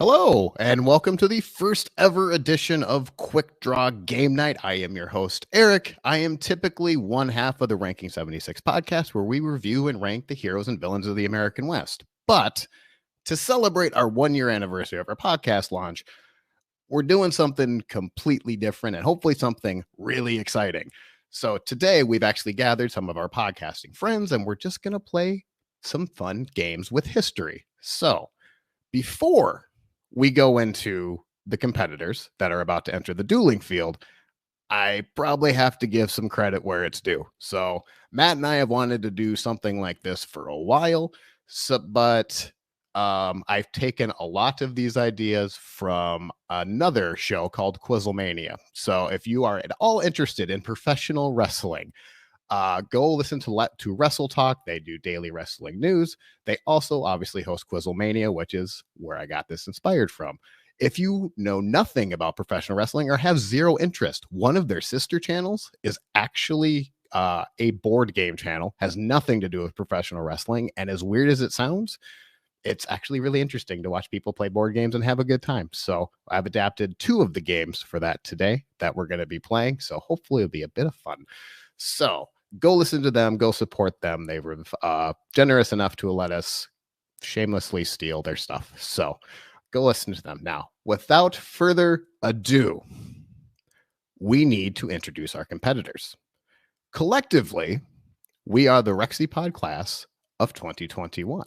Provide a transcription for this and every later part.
Hello, and welcome to the first ever edition of QuickDraw Game Night. I am your host, Eric. I am typically one half of the Ranking 76 podcast, where we review and rank the heroes and villains of the American West. But to celebrate our 1-year anniversary of our podcast launch, we're doing something completely different and hopefully something really exciting. So today we've actually gathered some of our podcasting friends, and we're just going to play some fun games with history. So before we go into the competitors that are about to enter the dueling field, I probably have to give some credit where it's due. So Matt and I have wanted to do something like this for a while, but I've taken a lot of these ideas from another show called Quizzlemania. So if you are at all interested in professional wrestling, go listen to Wrestletalk. They do daily wrestling news. They also obviously host Quizzlemania, which is where I got this inspired from. If you know nothing about professional wrestling or have zero interest, one of their sister channels is actually a board game channel, has nothing to do with professional wrestling. And as weird as it sounds, it's actually really interesting to watch people play board games and have a good time. So I've adapted 2 of the games for that today that we're going to be playing. So hopefully it'll be a bit of fun. So go listen to them, go support them. They were generous enough to let us shamelessly steal their stuff. So go listen to them. Now, without further ado, we need to introduce our competitors. Collectively, we are the RexyPod class of 2021.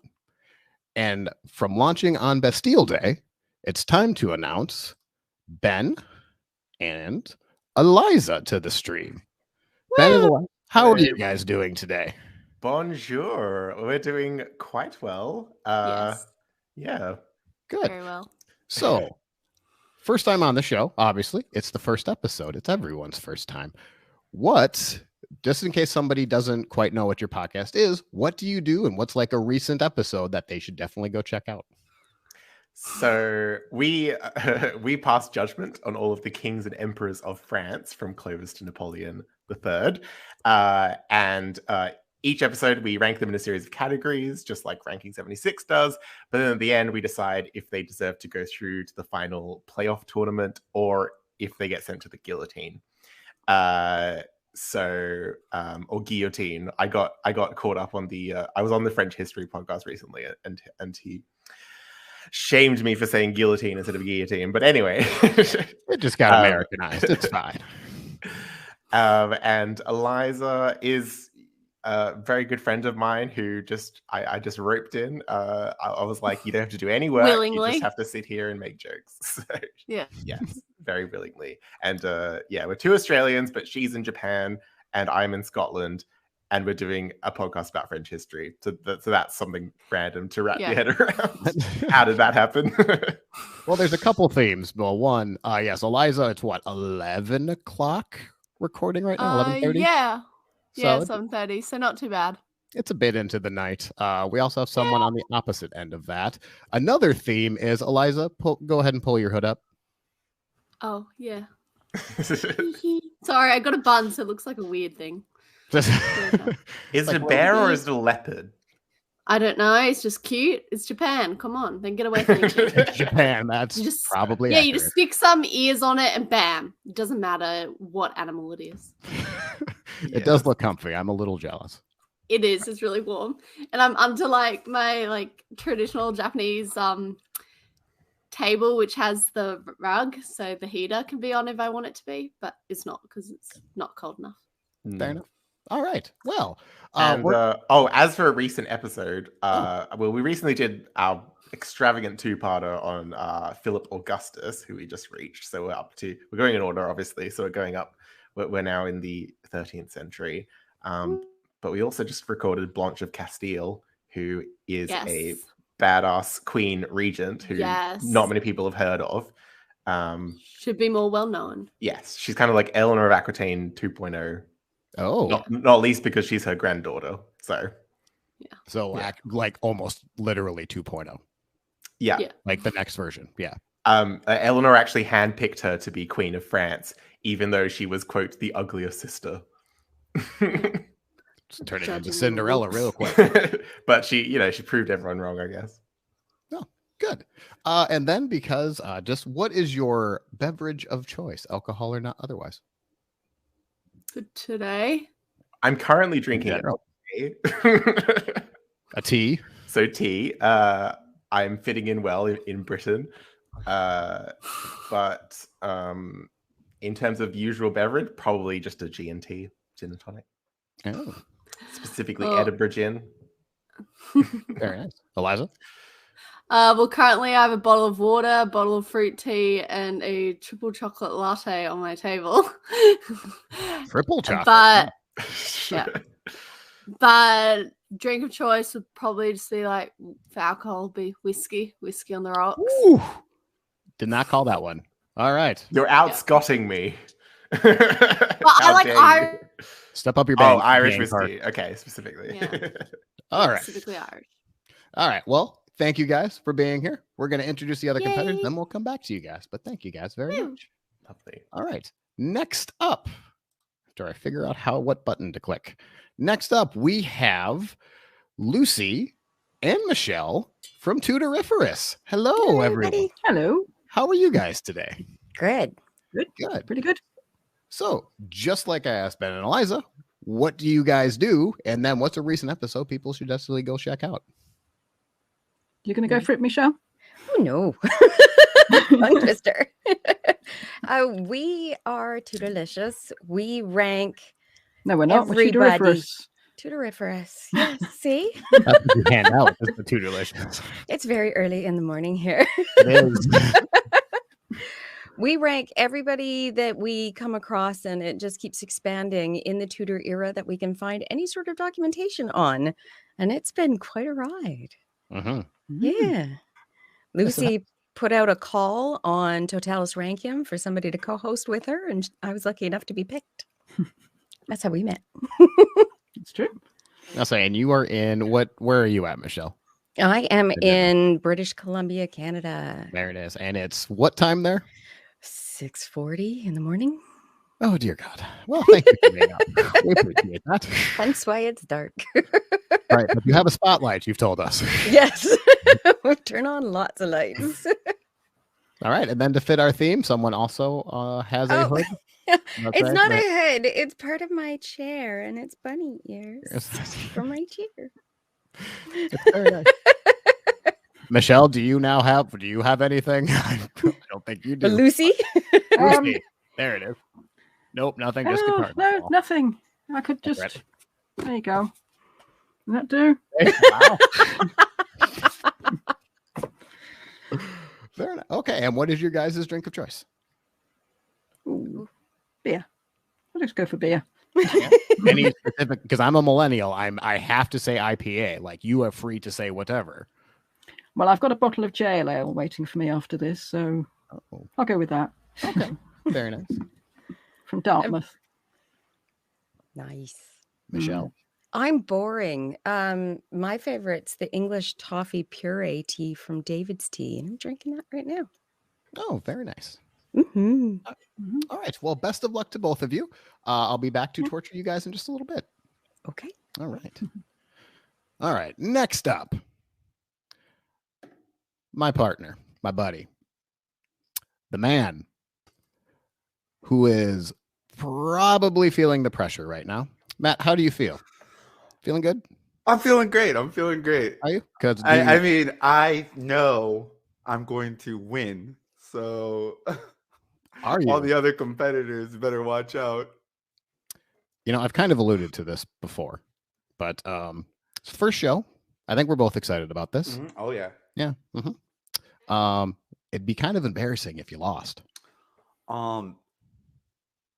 And from launching on Bastille Day, it's time to announce Ben and Eliza to the stream. Woo! Ben and Eliza, how are you guys doing today? Bonjour. We're doing quite well. Yes. Yeah. Good. Very well. So, first time on the show, obviously. It's the first episode. It's everyone's first time. Just in case somebody doesn't quite know what your podcast is, what do you do, and what's like a recent episode that they should definitely go check out? So we pass judgment on all of the kings and emperors of France, from Clovis to Napoleon III. And each episode, we rank them in a series of categories, just like Ranking 76 does. But then at the end, we decide if they deserve to go through to the final playoff tournament or if they get sent to the guillotine. Or guillotine. I got caught up on the. I was on the French history podcast recently, and he shamed me for saying guillotine instead of guillotine. But anyway, it just got Americanized. It's fine. And Eliza is a very good friend of mine who I just roped in. I was like, you don't have to do any work. Willingly. You just have to sit here and make jokes. So, yeah. Yes, very willingly. And we're 2 Australians, but she's in Japan and I'm in Scotland. And we're doing a podcast about French history. So that's something random to wrap your head around. How did that happen? Well, there's a couple themes. Well, one, yes, Eliza, it's what, 11 o'clock recording right now? 11:30? Yeah. So 7:30. So not too bad. It's a bit into the night. We also have someone on the opposite end of that. Another theme is, Eliza, go ahead and pull your hood up. Oh, yeah. Sorry, I got a bun, so it looks like a weird thing. Is it a bear or is it a leopard? I don't know. It's just cute. It's Japan. Come on, then get away from me. Japan. That's probably accurate. You just stick some ears on it and bam. It doesn't matter what animal it is. It does look comfy. I'm a little jealous. It is. It's really warm, and I'm under like my traditional Japanese table, which has the rug, so the heater can be on if I want it to be, but it's not because it's not cold enough. Fair enough. All right. Well, as for a recent episode, we recently did our extravagant 2-parter on Philip Augustus, who we just reached. So we're going in order, obviously. So we're going up. We're now in the 13th century. But we also just recorded Blanche of Castile, who is a badass queen regent who not many people have heard of. Should be more well known. Yes, she's kind of like Eleanor of Aquitaine 2.0. Oh, not least because she's her granddaughter. So, like almost literally 2.0. Yeah, like the next version. Yeah. Eleanor actually handpicked her to be Queen of France, even though she was, quote, the uglier sister. Just turning into Cinderella real quick. But she proved everyone wrong, I guess. Oh, good. And then because just what is your beverage of choice, alcohol or not otherwise? For today, I'm currently drinking a tea. So tea. I'm fitting in well in Britain. But in terms of usual beverage, probably just a G&T, gin and tonic. Oh. Specifically Edinburgh gin. Very nice. Eliza? Well, currently I have a bottle of water, a bottle of fruit tea, and a triple chocolate latte on my table. Triple chocolate? But, yeah. But drink of choice would probably just be like, for alcohol, be whiskey on the rocks. Ooh. Did not call that one. All right. You're outscotting me. Well, I like Irish. Step up your game. Oh, Irish whiskey. Okay, specifically. Yeah. All right. Specifically Irish. All right. Well, thank you guys for being here. We're going to introduce the other competitors, then we'll come back to you guys. But thank you guys very much. Lovely. All right. Next up, after I figure out what button to click. Next up, we have Lucy and Michelle from Tudoriforus. Hello, everybody. Hello. How are you guys today? Good. Good. Pretty good. So, just like I asked Ben and Eliza, what do you guys do? And then what's a recent episode people should definitely go check out? You're going to go for it, Michelle? Oh, no. Tongue twister. We are Tudorlicious. We rank. No, we're not. Everybody. We're Tudoriferous. Tudoriferous. Yes. See? That's what you hand out. It's the Tudorlicious. It's very early in the morning here. It is. We rank everybody that we come across, and it just keeps expanding in the Tudor era that we can find any sort of documentation on. And it's been quite a ride. Mm-hmm. Yeah. Lucy put out a call on Totalis Rankium for somebody to co-host with her, and I was lucky enough to be picked. That's how we met. It's true. I'll say, and you are in where are you at, Michelle? I am in British Columbia, Canada. There it is. And it's what time there? 6:40 in the morning. Oh, dear God. Well, thank you for being up. We appreciate that. Hence why it's dark. Right. But you have a spotlight, you've told us. Yes. Turn on lots of lights. All right. And then to fit our theme, someone also has a hood. It's not a hood. It's part of my chair, and it's bunny ears from my chair. It's very nice. Michelle, do you have anything? I don't think you do. Lucy? Lucy. There it is. Nope, nothing. Just guitar. No, nothing. I could just. There you go. Does that do? Wow. Fair enough. Okay, and what is your guys' drink of choice? Ooh, beer. I'll just go for beer. Yeah. Any specific? Because I'm a millennial. I have to say IPA. Like, you are free to say whatever. Well, I've got a bottle of jail ale waiting for me after this, so I'll go with that. Okay, very nice. From Dartmouth. Nice. Michelle. I'm boring. My favorite's the English toffee puree tea from David's Tea, and I'm drinking that right now. Oh, very nice. Mm-hmm. All right. Well, best of luck to both of you. I'll be back to torture you guys in just a little bit. Okay. All right. All right. Next up, my partner, my buddy, the man who is probably feeling the pressure right now. Matt, how do you feel? Feeling good? I'm feeling great. I'm feeling great. Are you? Because I mean, I know I'm going to win. So are you? all the other competitors better watch out. You know, I've kind of alluded to this before, but first show. I think we're both excited about this. Mm-hmm. Oh, yeah. Yeah. Mm-hmm. It'd be kind of embarrassing if you lost.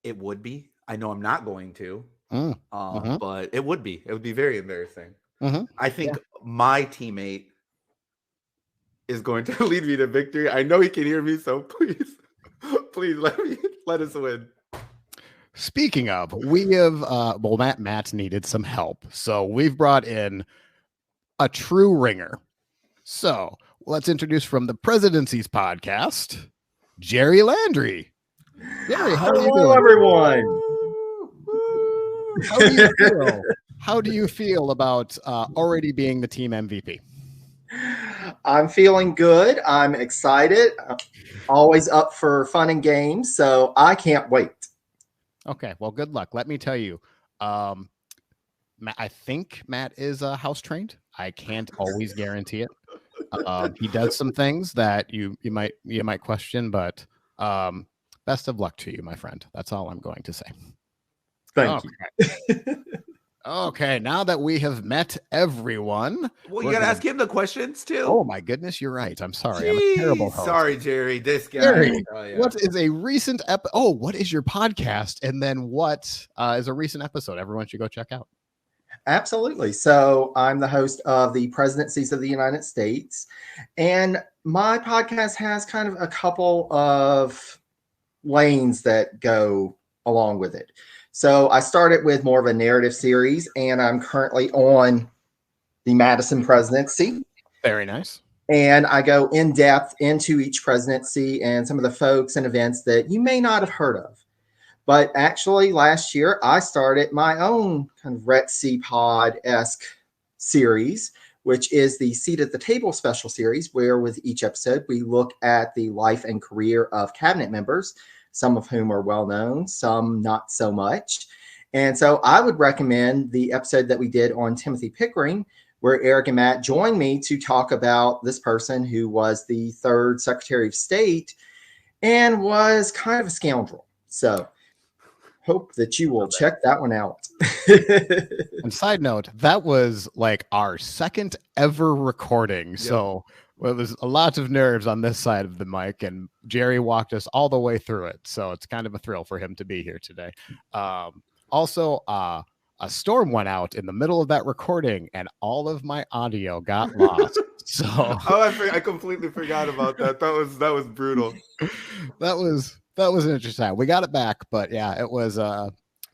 It would be. I know I'm not going to. Mm-hmm. But it would be. It would be very embarrassing. Mm-hmm. I think my teammate is going to lead me to victory. I know he can hear me, so please let us win. Speaking of, we have Matt's needed some help, so we've brought in a true ringer. So let's introduce from the Presidencies podcast, Jerry Landry. Jerry, how are you doing? Everyone. How do you feel about already being the team MVP? I'm feeling good. I'm excited. I'm always up for fun and games, so I can't wait. Okay, well, good luck. Let me tell you, I think Matt is house trained. I can't always guarantee it. He does some things that you might question, but best of luck to you, my friend. That's all I'm going to say. Thank you. Okay, now that we have met everyone, Well, you gotta ask him the questions too. Oh my goodness, you're right. I'm sorry. I'm a terrible host. Sorry, Jerry. This guy. Jerry, Oh, yeah. what is a recent what is your podcast? And then what is a recent episode everyone should go check out? Absolutely. So I'm the host of the Presidencies of the United States, and my podcast has kind of a couple of lanes that go along with it. So I started with more of a narrative series, and I'm currently on the Madison presidency. Very nice. And I go in depth into each presidency and some of the folks and events that you may not have heard of. But actually, last year, I started my own kind of RexyPod-esque series, which is the Seat at the Table special series, where with each episode, we look at the life and career of cabinet members, some of whom are well-known, some not so much. And so I would recommend the episode that we did on Timothy Pickering, where Eric and Matt joined me to talk about this person who was the third Secretary of State and was kind of a scoundrel. So hope that you will check that one out. And side note, that was like our second ever recording. Yep. So well, there's a lot of nerves on this side of the mic, and Jerry walked us all the way through it. So it's kind of a thrill for him to be here today. Also, a storm went out in the middle of that recording, and all of my audio got lost. So I completely forgot about that. That was brutal. That was an interesting time. We got it back, but yeah, it was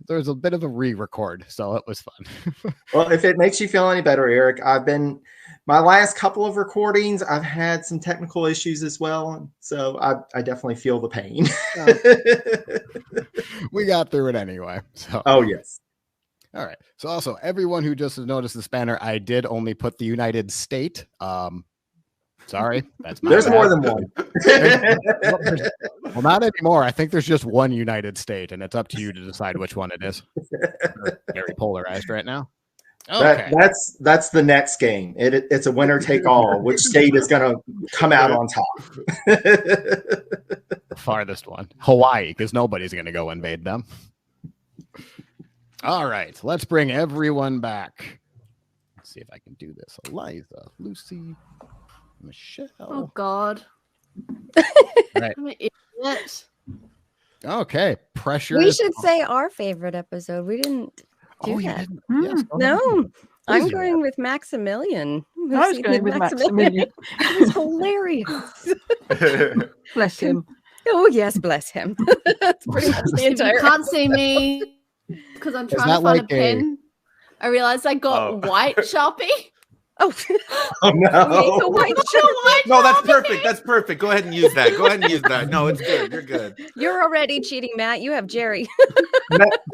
there was a bit of a re-record, so it was fun. Well, if it makes you feel any better, Eric, my last couple of recordings, I've had some technical issues as well. So I definitely feel the pain. We got through it anyway. So. Oh, yes. All right. So also, everyone who just noticed this banner, I did only put the United States. Sorry, that's my There's bad. more than one. Well, not anymore. I think there's just one United States, and it's up to you to decide which one it is. Very polarized right now. Okay. That's the next game. It's a winner take all. Which state is going to come out on top? The farthest one, Hawaii, because nobody's going to go invade them. All right, let's bring everyone back. Let's see if I can do this. Eliza, Lucy, Michelle. Oh God. Right. I'm an idiot. Okay, pressure. We should say our favorite episode. We didn't do that. Yes, no, I'm going with Maximilian. I was going with Maximilian. It was hilarious. Bless him. Oh yes, bless him. That's pretty much the entire. You can't see me because I'm trying to find a pen. I realized I got white Sharpie. Oh no! The white No, that's perfect. That's perfect. Go ahead and use that. No, it's good. You're good. You're already cheating, Matt. You have Jerry.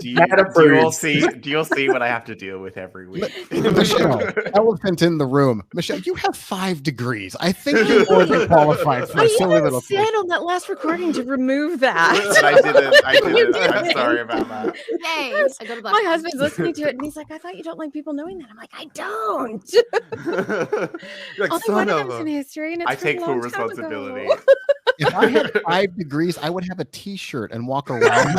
Do you see what I have to deal with every week? Michelle, elephant in the room. Michelle, you have 5 degrees. I think you're more than qualified for a silly little thing. I said on that last recording to remove that. But I didn't. I'm sorry about that. Yay! My husband's listening to it, and he's like, "I thought you don't like people knowing that." I'm like, "I don't." Like, only one of them's in history, and it's I take full time responsibility. ago. If I had 5 degrees, I would have a T-shirt and walk around.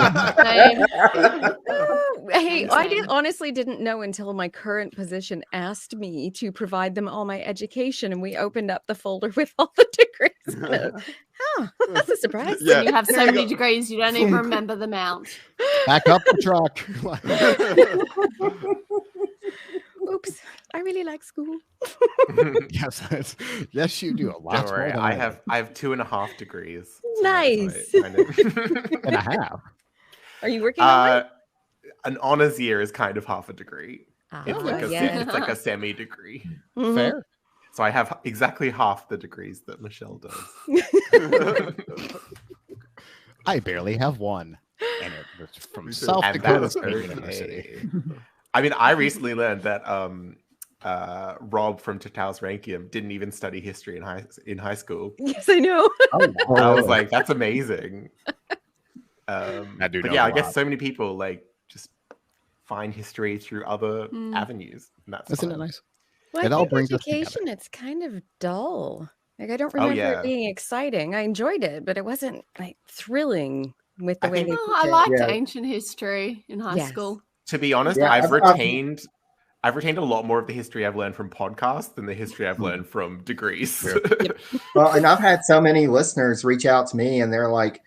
Hey, I honestly didn't know until my current position asked me to provide them all my education, and we opened up the folder with all the degrees. That's a surprise. Yeah. You have so many degrees, you don't even remember them out. Back up the truck. Oops, I really like school. Yes, you do. A lot. Don't worry, I have 2.5 degrees. Nice. And a half. Are you working on it? An honors year is kind of half a degree. It's like a semi-degree. Mm-hmm. Fair. So I have exactly half the degrees that Michelle does. I barely have one. And it was from South Dakota State University. I mean, I recently learned that Rob from Tatals Rankium didn't even study history in high school. Yes, I know. I was like, that's amazing. That dude but knows yeah, a I guess lot. so many people like just find history through other avenues. And that's Isn't it fun. nice? Well, It I all think brings us together. education, it's kind of dull. Like I don't remember yeah. it being exciting. I enjoyed it, but it wasn't like thrilling with the I way think- they Oh, teach I it. liked Yeah. ancient history in high Yes. school. To be honest, Yeah, I've I've- retained a lot more of the history I've learned from podcasts than the history I've learned from degrees. Well, and I've had so many listeners reach out to me and they're like,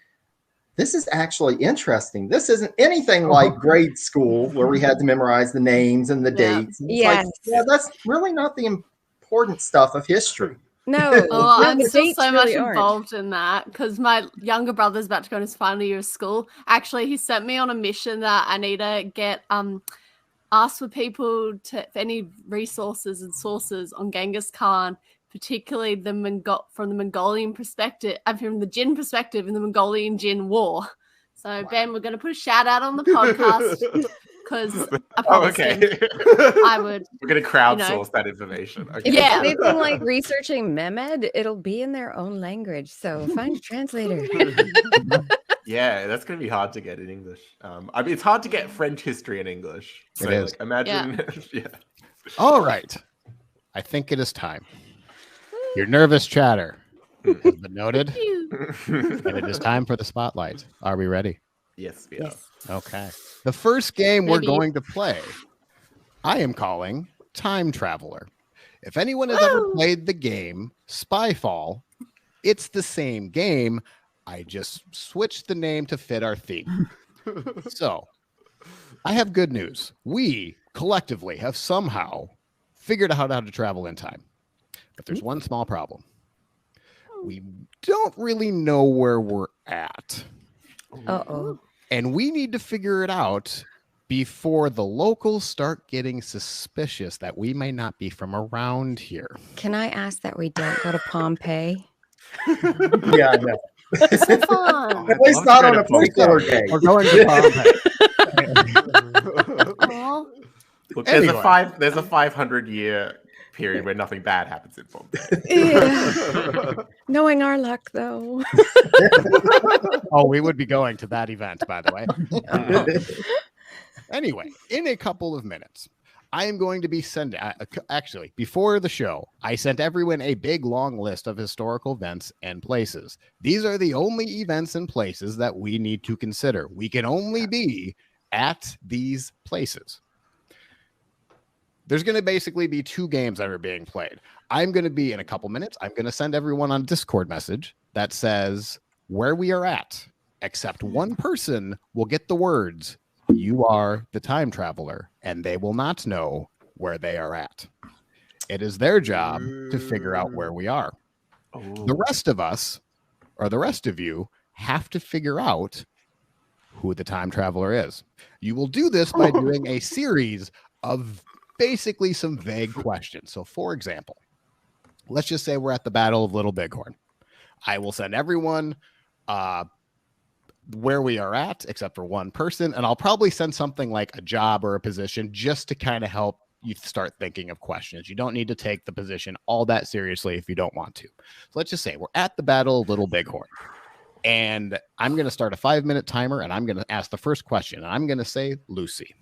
this is actually interesting. This isn't anything like grade school where we had to memorize the names and the Yeah. dates. And it's Yes. like, yeah, that's really not the important stuff of history. No, Oh, no, I'm the still dates so much really aren't. involved in that because my younger brother's about to go in his final year of school. Actually, he sent me on a mission that I need to get ask for people for any resources and sources on Genghis Khan, particularly from the Mongolian perspective, from the Jin perspective in the Mongolian Jin War. So Ben, we're going to put a shout out on the podcast because I promised him I would. We're going to crowdsource that information. Okay. If Yeah. it's anything like researching Mehmed, it'll be in their own language. So find a translator. Yeah, that's going to be hard to get in English. I mean, it's hard to get French history in English. So, It is. like, imagine. Yeah. All right. I think it is time. Your nervous chatter has been noted, and it is time for the spotlight. Are we ready? Yes, we are. Yes. Okay. The first game we're Maybe. going to play, I am calling Time Traveler. If anyone has ever played the game Spyfall, it's the same game. I just switched the name to fit our theme. So, I have good news. We collectively have somehow figured out how to travel in time. But there's one small problem. We don't really know where we're at. Uh-oh. And we need to figure it out before the locals start getting suspicious that we may not be from around here. Can I ask that we don't go to Pompeii? Yeah, I know. So fun. At least not on a particular day. We're going to Pompeii. Aw. Look, Anyway. there's a 500-year period where nothing bad happens in Pompeii. Yeah. Knowing our luck, though. Oh, we would be going to that event, by the way. Anyway, in a couple of minutes, I am going to be sending, actually, before the show, I sent everyone a big long list of historical events and places. These are the only events and places that we need to consider. We can only be at these places. There's going to basically be two games that are being played. I'm going to be, in a couple minutes, I'm going to send everyone on a Discord message that says where we are at, except one person will get the words, "You are the time traveler," and they will not know where they are at. It is their job to figure out where we are. The rest of us, or the rest of you, have to figure out who the time traveler is. You will do this by doing a series of basically some vague questions. So, for example, let's just say we're at the Battle of Little Bighorn. I will send everyone where we are at, except for one person, and I'll probably send something like a job or a position just to kind of help you start thinking of questions. You don't need to take the position all that seriously if you don't want to. So let's just say we're at the Battle of Little Bighorn, and I'm going to start a 5-minute timer, and I'm going to ask the first question, and I'm going to say, Lucy,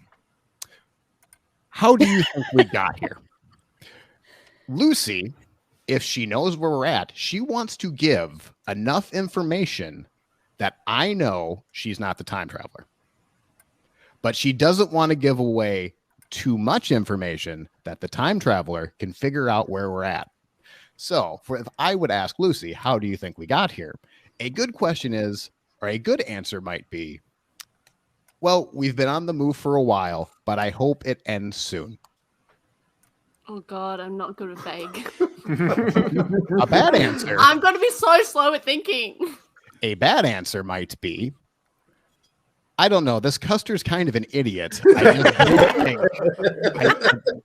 how do you think we got here? Lucy, if she knows where we're at, she wants to give enough information that I know she's not the time traveler. But she doesn't want to give away too much information that the time traveler can figure out where we're at. So, if I would ask Lucy, how do you think we got here? A good question is, or a good answer might be, well, we've been on the move for a while, but I hope it ends soon. Oh God, I'm not good at vague. A bad answer. I'm going to be so slow at thinking. A bad answer might be, I don't know, this Custer's kind of an idiot.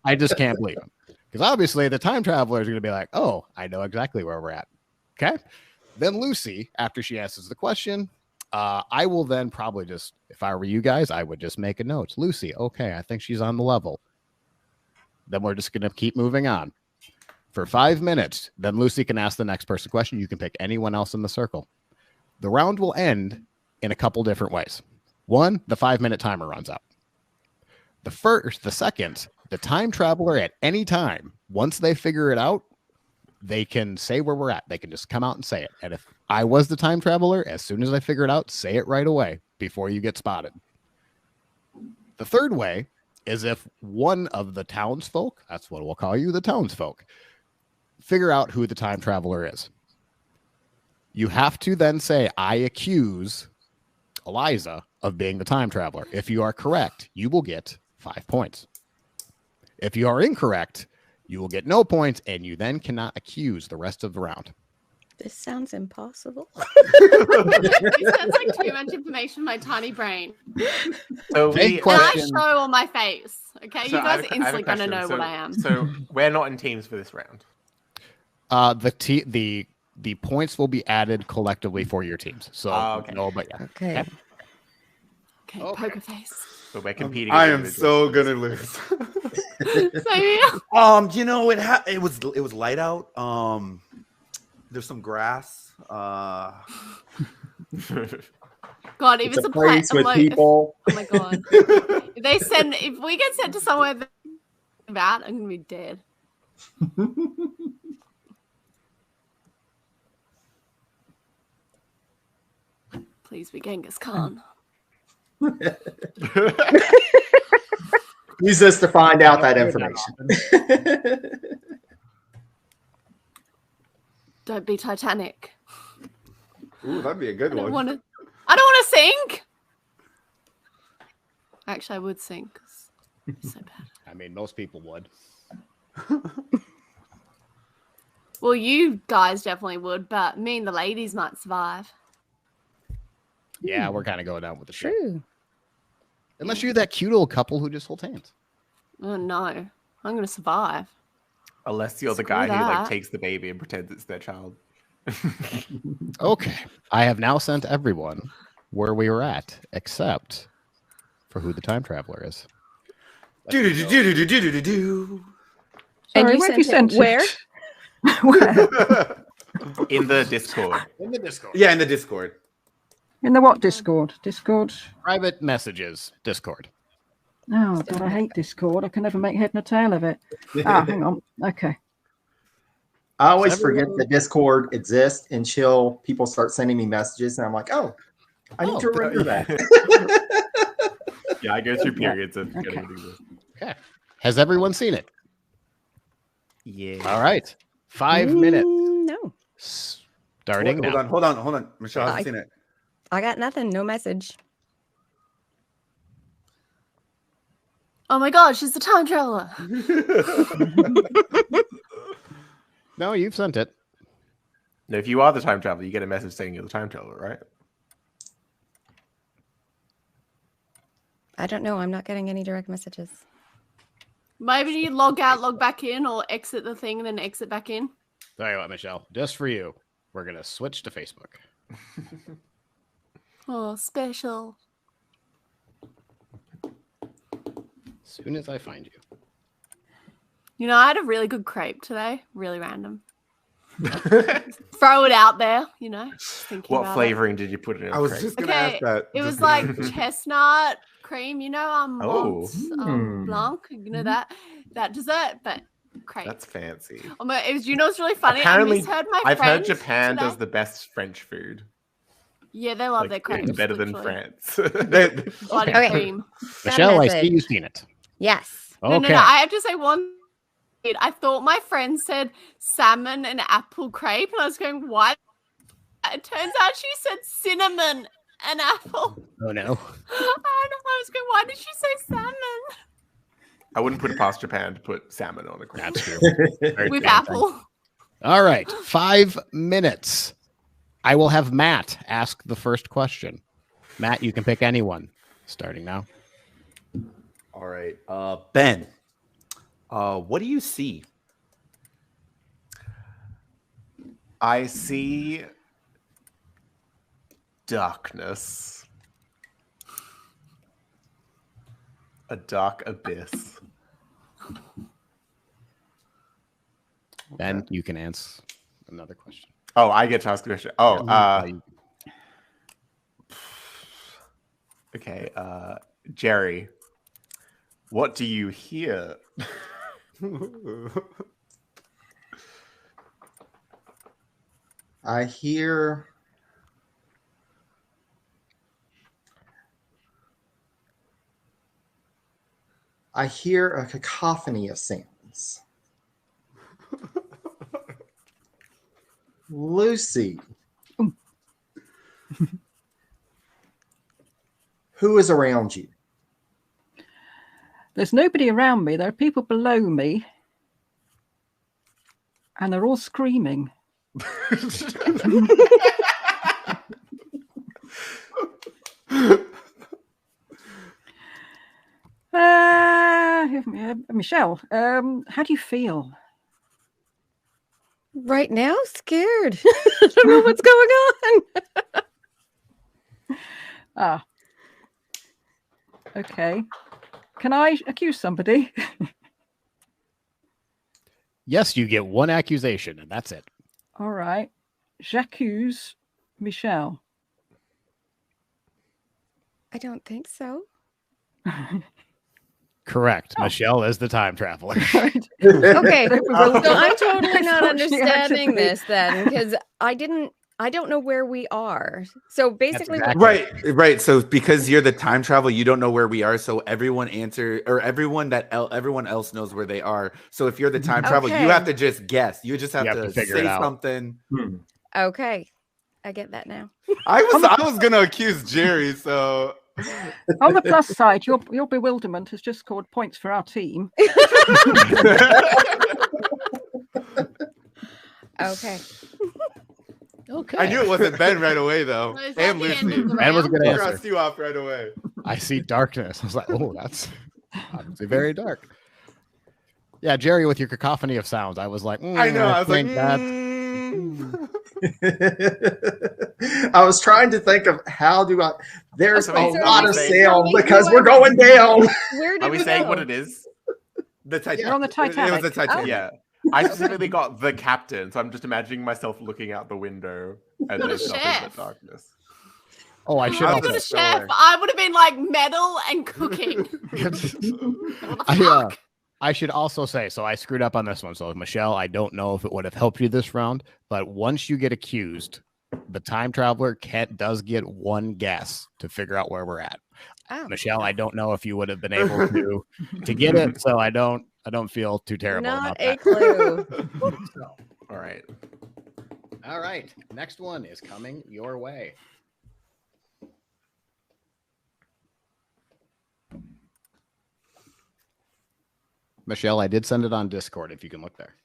I just can't believe him. Because obviously the time traveler is going to be like, oh, I know exactly where we're at. Okay. Then Lucy, after she answers the question, I will then probably just, if I were you guys, I would just make a note. Lucy, okay, I think she's on the level. then we're just going to keep moving on for 5 minutes. Then Lucy can ask the next person a question. You can pick anyone else in the circle. The round will end in a couple different ways. One, the 5-minute timer runs out. The second, the time traveler at any time, once they figure it out, they can say where we're at. They can just come out and say it. And if I was the time traveler, as soon as I figure it out, say it right away before you get spotted. The third way is if one of the townsfolk, that's what we'll call you, the townsfolk, figure out who the time traveler is. You have to then say, I accuse Eliza of being the time traveler. If you are correct, you will get 5 points. If you are incorrect, you will get no points, and you then cannot accuse the rest of the round. This sounds impossible. It sounds like too much information in my tiny brain. So Big And I question. show on my face. Okay, So you I have guys a- are I have a instantly going to question. know So- what I am. So we're not in teams for this round. The points will be added collectively for your teams. So Okay. no, but yeah. Okay. Okay, Okay. poker face. So we're competing. I as am individuals. so gonna lose. So yeah. You know, it was light out. There's some grass. God, if It's it's a a place with like, people. oh my God. If we get sent to somewhere bad, I'm gonna be dead. Please be Genghis Khan. Use this to find out that information. Don't be Titanic. Ooh, that'd be a good I don't one. want to sink. Actually, I would sink. 'Cause it's so bad. I mean, most people would. Well, you guys definitely would, but me and the ladies might survive. Yeah, we're kind of going down with the ship. True. Unless you're that cute old couple who just holds hands. Oh no, I'm gonna survive. Unless you're the Screw guy who like that. takes the baby and pretends it's their child. Okay. I have now sent everyone where we were at, except for who the time traveler is. Do-do-do-do-do-do-do-do. And Sorry, you where sent have you sent it where? Where? In the Discord. In the Discord. Yeah, in the Discord. In the what Discord? Discord? Private messages, Discord. Oh, God, I hate Discord. I can never make head nor tail of it. Hang on. Okay. I always Everyone- forget that Discord exists until people start sending me messages, and I'm like, oh, I need to remember that. Yeah, I go through periods of Okay. getting this. Okay. Has everyone seen it? Yeah. All right. 5 minutes. No, Starting Hold now. on. Michelle hasn't seen it. I got nothing. No message. Oh my God, she's the time traveler. No, you've sent it. No, if you are the time traveler, you get a message saying you're the time traveler, right? I don't know. I'm not getting any direct messages. Maybe you log out, log back in, or exit the thing and then exit back in. Tell you what, Michelle, just for you, we're going to switch to Facebook. Oh, special. As soon as I find you. You know, I had a really good crepe today. Really random. Throw it out there, you know. just thinking What about it. flavoring did you put in? I was just gonna Okay, ask that. It was Just- like chestnut cream, you know, Oh. Mont Blanc, you know that dessert, but crepe. That's fancy. It was, you know, it's really funny. Apparently, I misheard my I've heard friend Japan today. does the best French food. Yeah, they love Like, their crepes. it's better than literally. France. Bloody Okay. cream. Got a Michelle, I see message. you've seen it. Yes. Okay. No. I have to say one. I thought my friend said salmon and apple crepe, and I was going, "What?" It turns out she said cinnamon and apple. Oh, no. I don't know. I was going, "Why did she say salmon I wouldn't put it past Japan to put salmon on a crepe. That's true. Very with true. apple?" All right. 5 minutes. I will have Matt ask the first question. Matt, you can pick anyone. Starting now. All right. Ben, what do you see? I see darkness. A dark abyss. Then you can answer another question. Oh, I get to ask a question. Okay. Jerry, what do you hear? I hear a cacophony of sounds. Lucy. Who is around you? There's nobody around me. There are people below me. And they're all screaming. Michelle, how do you feel? Right now, scared. I don't know what's going on. Okay. Can I accuse somebody? Yes, you get one accusation, and that's it. All right. J'accuse Michelle. I don't think so. Correct. Michelle is the time traveler. Okay. So I'm totally not understanding this then, because I don't know where we are. So basically, right. So because you're the time travel, you don't know where we are. So everyone everyone else knows where they are. So if you're the time travel, you have to just guess. You just have to figure say it out. something. Okay, I get that now. I was gonna accuse Jerry. So on the plus side, your bewilderment has just scored points for our team. Okay. Okay. I knew it wasn't Ben right away though. Well, is And that the end Lucy. of the Ben was a good round? answer. Crossed you off right away. I see darkness. I was like, oh, that's obviously very dark. Yeah, Jerry, with your cacophony of sounds, I was like, I know. I was like, I was trying to think of how do I. There's Okay, a so lot are of we saying- sound who because I- we're going down. Where did Are we saying go? what it is? the Titanic. You're on the It was Titanic. the Titanic. Yeah. I specifically got the captain, so I'm just imagining myself looking out the window and You're the there's nothing but chef. darkness. oh, I should I I was also. not a so chef. like- I would have been like metal and cooking. What the fuck? I should also say, so I screwed up on this one. So, Michelle, I don't know if it would have helped you this round, but once you get accused, the time traveler does get one guess to figure out where we're at. Oh. Michelle, I don't know if you would have been able to get it, so I don't feel too terrible Not about a that. clue. So, All right. all right, next one is coming your way. Michelle, I did send it on Discord if you can look there.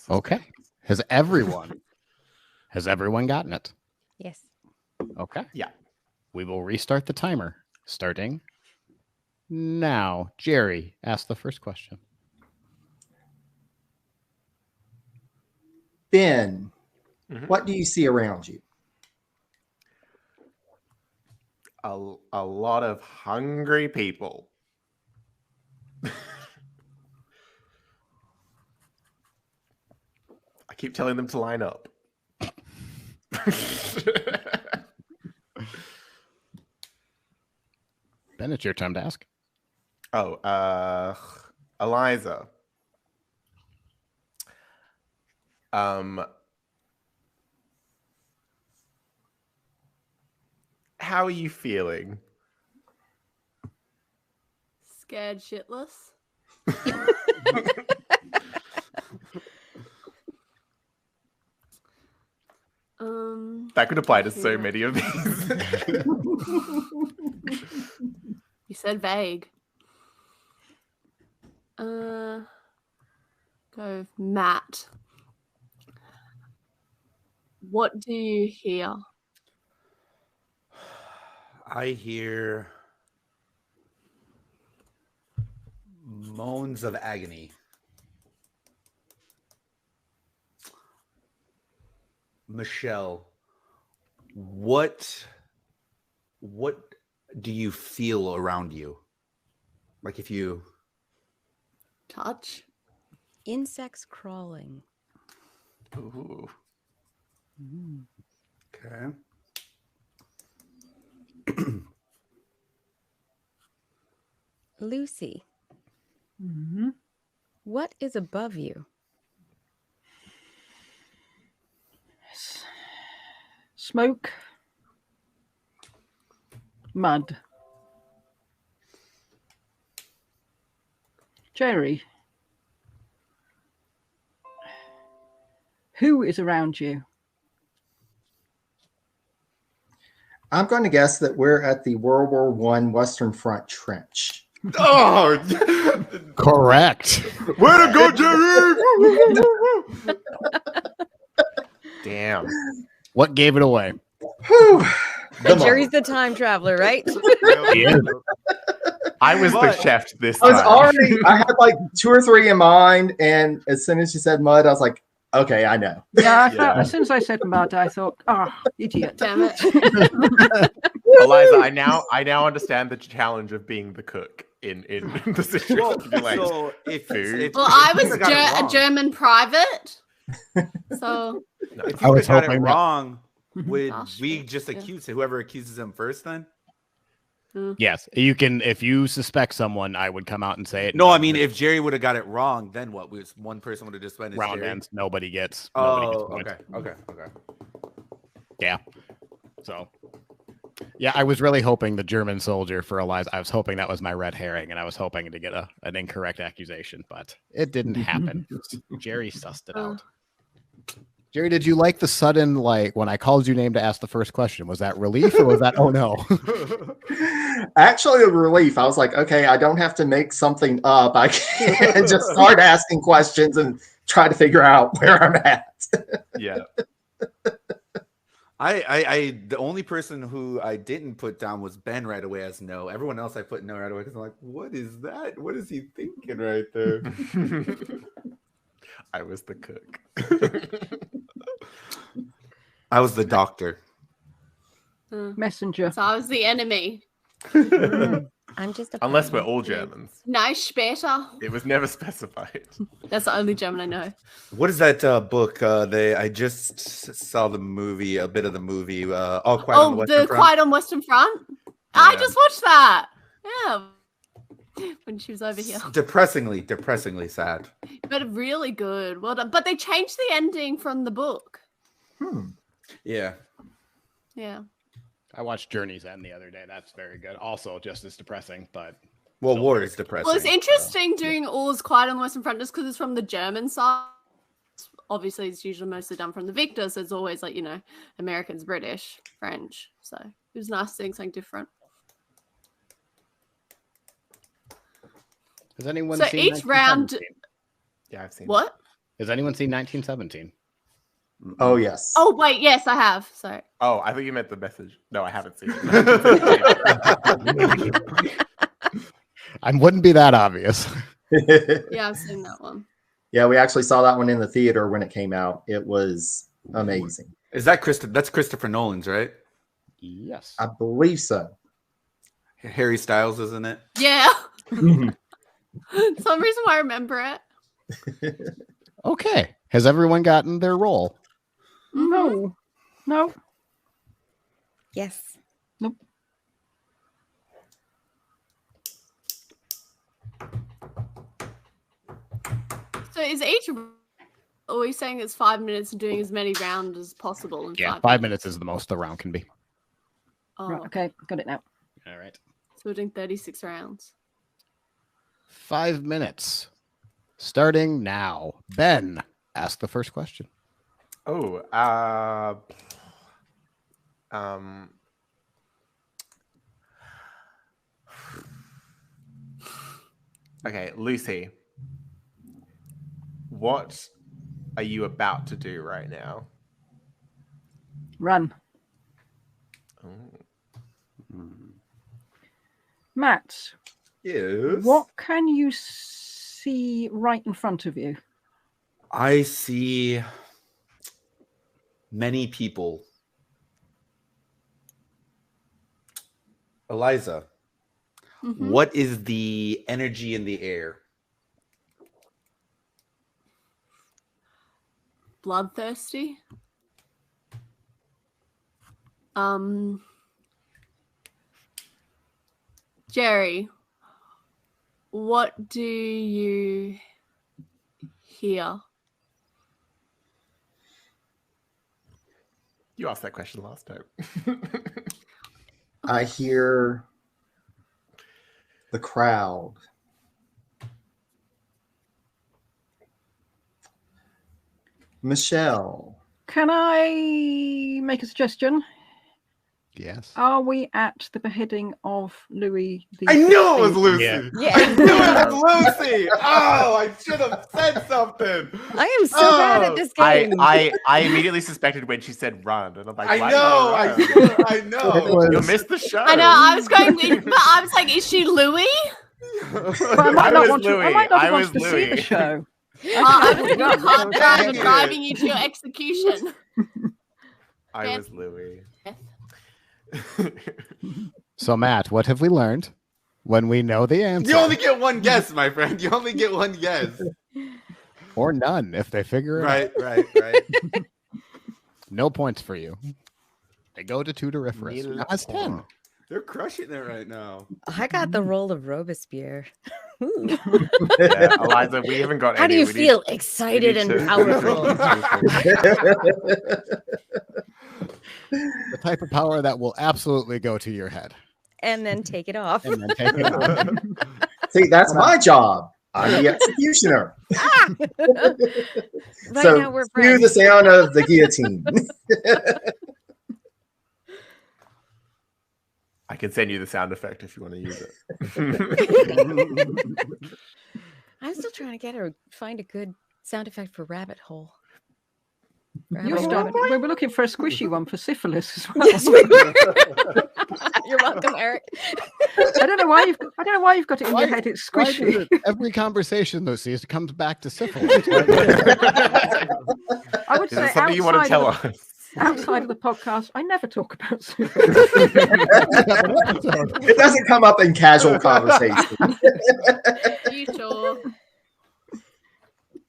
Okay. Has everyone gotten it? Yes. Okay. Yeah. We will restart the timer starting now. Jerry, ask the first question. Ben, Mhm. what do you see around you? A lot of hungry people. I keep telling them to line up. Ben, it's your time to ask. Oh, Eliza. how are you feeling? Scared shitless. That could apply to so many of these. You said vague. Go Matt. What do you hear? I hear moans of agony. Michelle, what do you feel around you? Like if you touch insects crawling. Ooh. Okay. Lucy, Mm-hmm. what is above you? Smoke. Mud. Jerry. Who is around you? I'm going to guess that we're at the World War I Western Front trench. Oh, Correct. way to go, Jerry! Damn. What gave it away? Whew. But Jerry's the time traveler, right? I was the chef this I was time. already, I had like 2 or 3 in mind, and as soon as you said mud, I was like, okay, I know. Yeah, I thought, as soon as I said mud, I thought, idiot. Damn it. Eliza, I now understand the challenge of being the cook in the situation. Like, So if food. Well, I was got it a wrong. German private. So If I you was got it hoping that- wrong, would Gosh, we yeah. just accuse whoever accuses him first then? Yes, you can. If you suspect someone, I would come out and say it. No, I mean if Jerry would have got it wrong, then what? Was one person would have just went as round Jerry? ends, nobody gets. Oh, points. okay. Yeah. So, yeah, I was really hoping the German soldier for Eliza. I was hoping that was my red herring, and I was hoping to get an incorrect accusation, but it didn't happen. Jerry sussed it out. Jerry, did you like the sudden, like, when I called you name to ask the first question? Was that relief or was that, oh no? Actually, a relief. I was like, okay, I don't have to make something up. I can just start asking questions and try to figure out where I'm at. Yeah. I the only person who I didn't put down was Ben right away as no. Everyone else I put no right away because I'm like, what is that? What is he thinking right there? I was the cook. I was the doctor. Messenger. So I was the enemy. I'm just a Unless we're puppet. all Germans. Nice später. It was never specified. That's the only German I know. What is that book? I just saw the movie, a bit of the movie. All Quiet on the Western Front. Quiet on Western Front. I just watched that. Yeah. When she was over here. Depressingly sad. But really good. Well done. But they changed the ending from the book. Yeah. Yeah. I watched Journey's End the other day. That's very good. Also, just as depressing, but Well, war is depressing. Well, it's interesting doing All's Quiet on the Western Front just because it's from the German side. Obviously, it's usually mostly done from the victor, so it's always like, Americans, British, French. So it was nice seeing something different. has anyone So seen each round. 1917? Yeah, I've seen What? Has anyone seen 1917? Oh, yes. Oh, wait. Yes, I have. Sorry. Oh, I think you meant the message. No, I haven't seen it. I wouldn't be that obvious. Yeah, I've seen that one. Yeah, we actually saw that one in the theater when it came out. It was amazing. Is that That's Christopher Nolan's, right? Yes. I believe so. Harry Styles, isn't it? Yeah. Some reason why I remember it. Okay. Has everyone gotten their role? No. No. Yes. Nope. So is each... Are we saying it's 5 minutes and doing as many rounds as possible? In Yeah, 5 5 minutes is the most the round can be. Oh, Right, okay, got it now. All right. So we're doing 36 rounds. 5 minutes. Starting now. Ben, ask the first question. Oh, okay, Lucy. What are you about to do right now? Run. Oh. Matt, Yes. what can you see right in front of you? I see many people. Eliza, Mhm. what is the energy in the air? Bloodthirsty. Jerry, what do you hear? You asked that question last time. I hear the crowd. Michelle. Can I make a suggestion? Yes. Are we at the beheading of Louis the I knew it was 16th? Lucy. Yeah. Yeah. I knew it was Lucy. Oh, I should have said something. I am so bad at this game. I immediately suspected when she said run, and I'm like, I why know. did I run? I know. It was- You missed the show. I know. I was going, but I was like, is she Louis? But I might I not was want to. I Louis. might not I want was to see Louis. the show. I was in a hard drive Dang and it. driving you to your execution. I was Louis. So, Matt, what have we learned when we know the answer? You only get one guess, my friend. You only get one guess. Or none if they figure it out. Right. No points for you. They go to Tudoriforus. Now it's 10. They're crushing it right now. I got the role of Robespierre. Ooh. Yeah, Eliza, we haven't got How do any. you We feel need- excited we and need to- powerful? The type of power that will absolutely go to your head And then take it off. and then take it off. See, that's my job. I'm the executioner. Right So now we're cue friends. the sound of the guillotine. I can send you the sound effect if you want to use it. I'm still trying to find a good sound effect for rabbit hole. You're starting. We were looking for a squishy one for syphilis as well. Yes, we were. You're welcome, Eric. I don't know why you've got it in Why- your head. It's Why does squishy. it- every conversation, Lucy, it comes back to syphilis. I would Is say there something you want to tell us? outside of the podcast, I never talk about syphilis. It doesn't come up in casual conversation. You sure?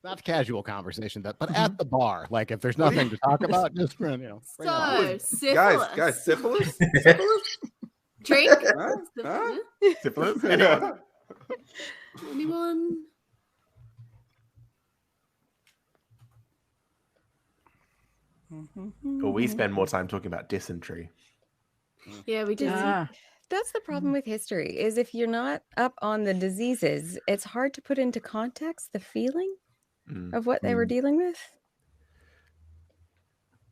Not casual conversation, but at the bar. Like if there's nothing to talk about, just bring it on. So, syphilis. Guys, syphilis? Drink? Huh? Syphilis? Anyone? Anyone? Or we spend more time talking about dysentery. Yeah, we did. That's the problem with history, is if you're not up on the diseases, it's hard to put into context the feeling of what they were dealing with.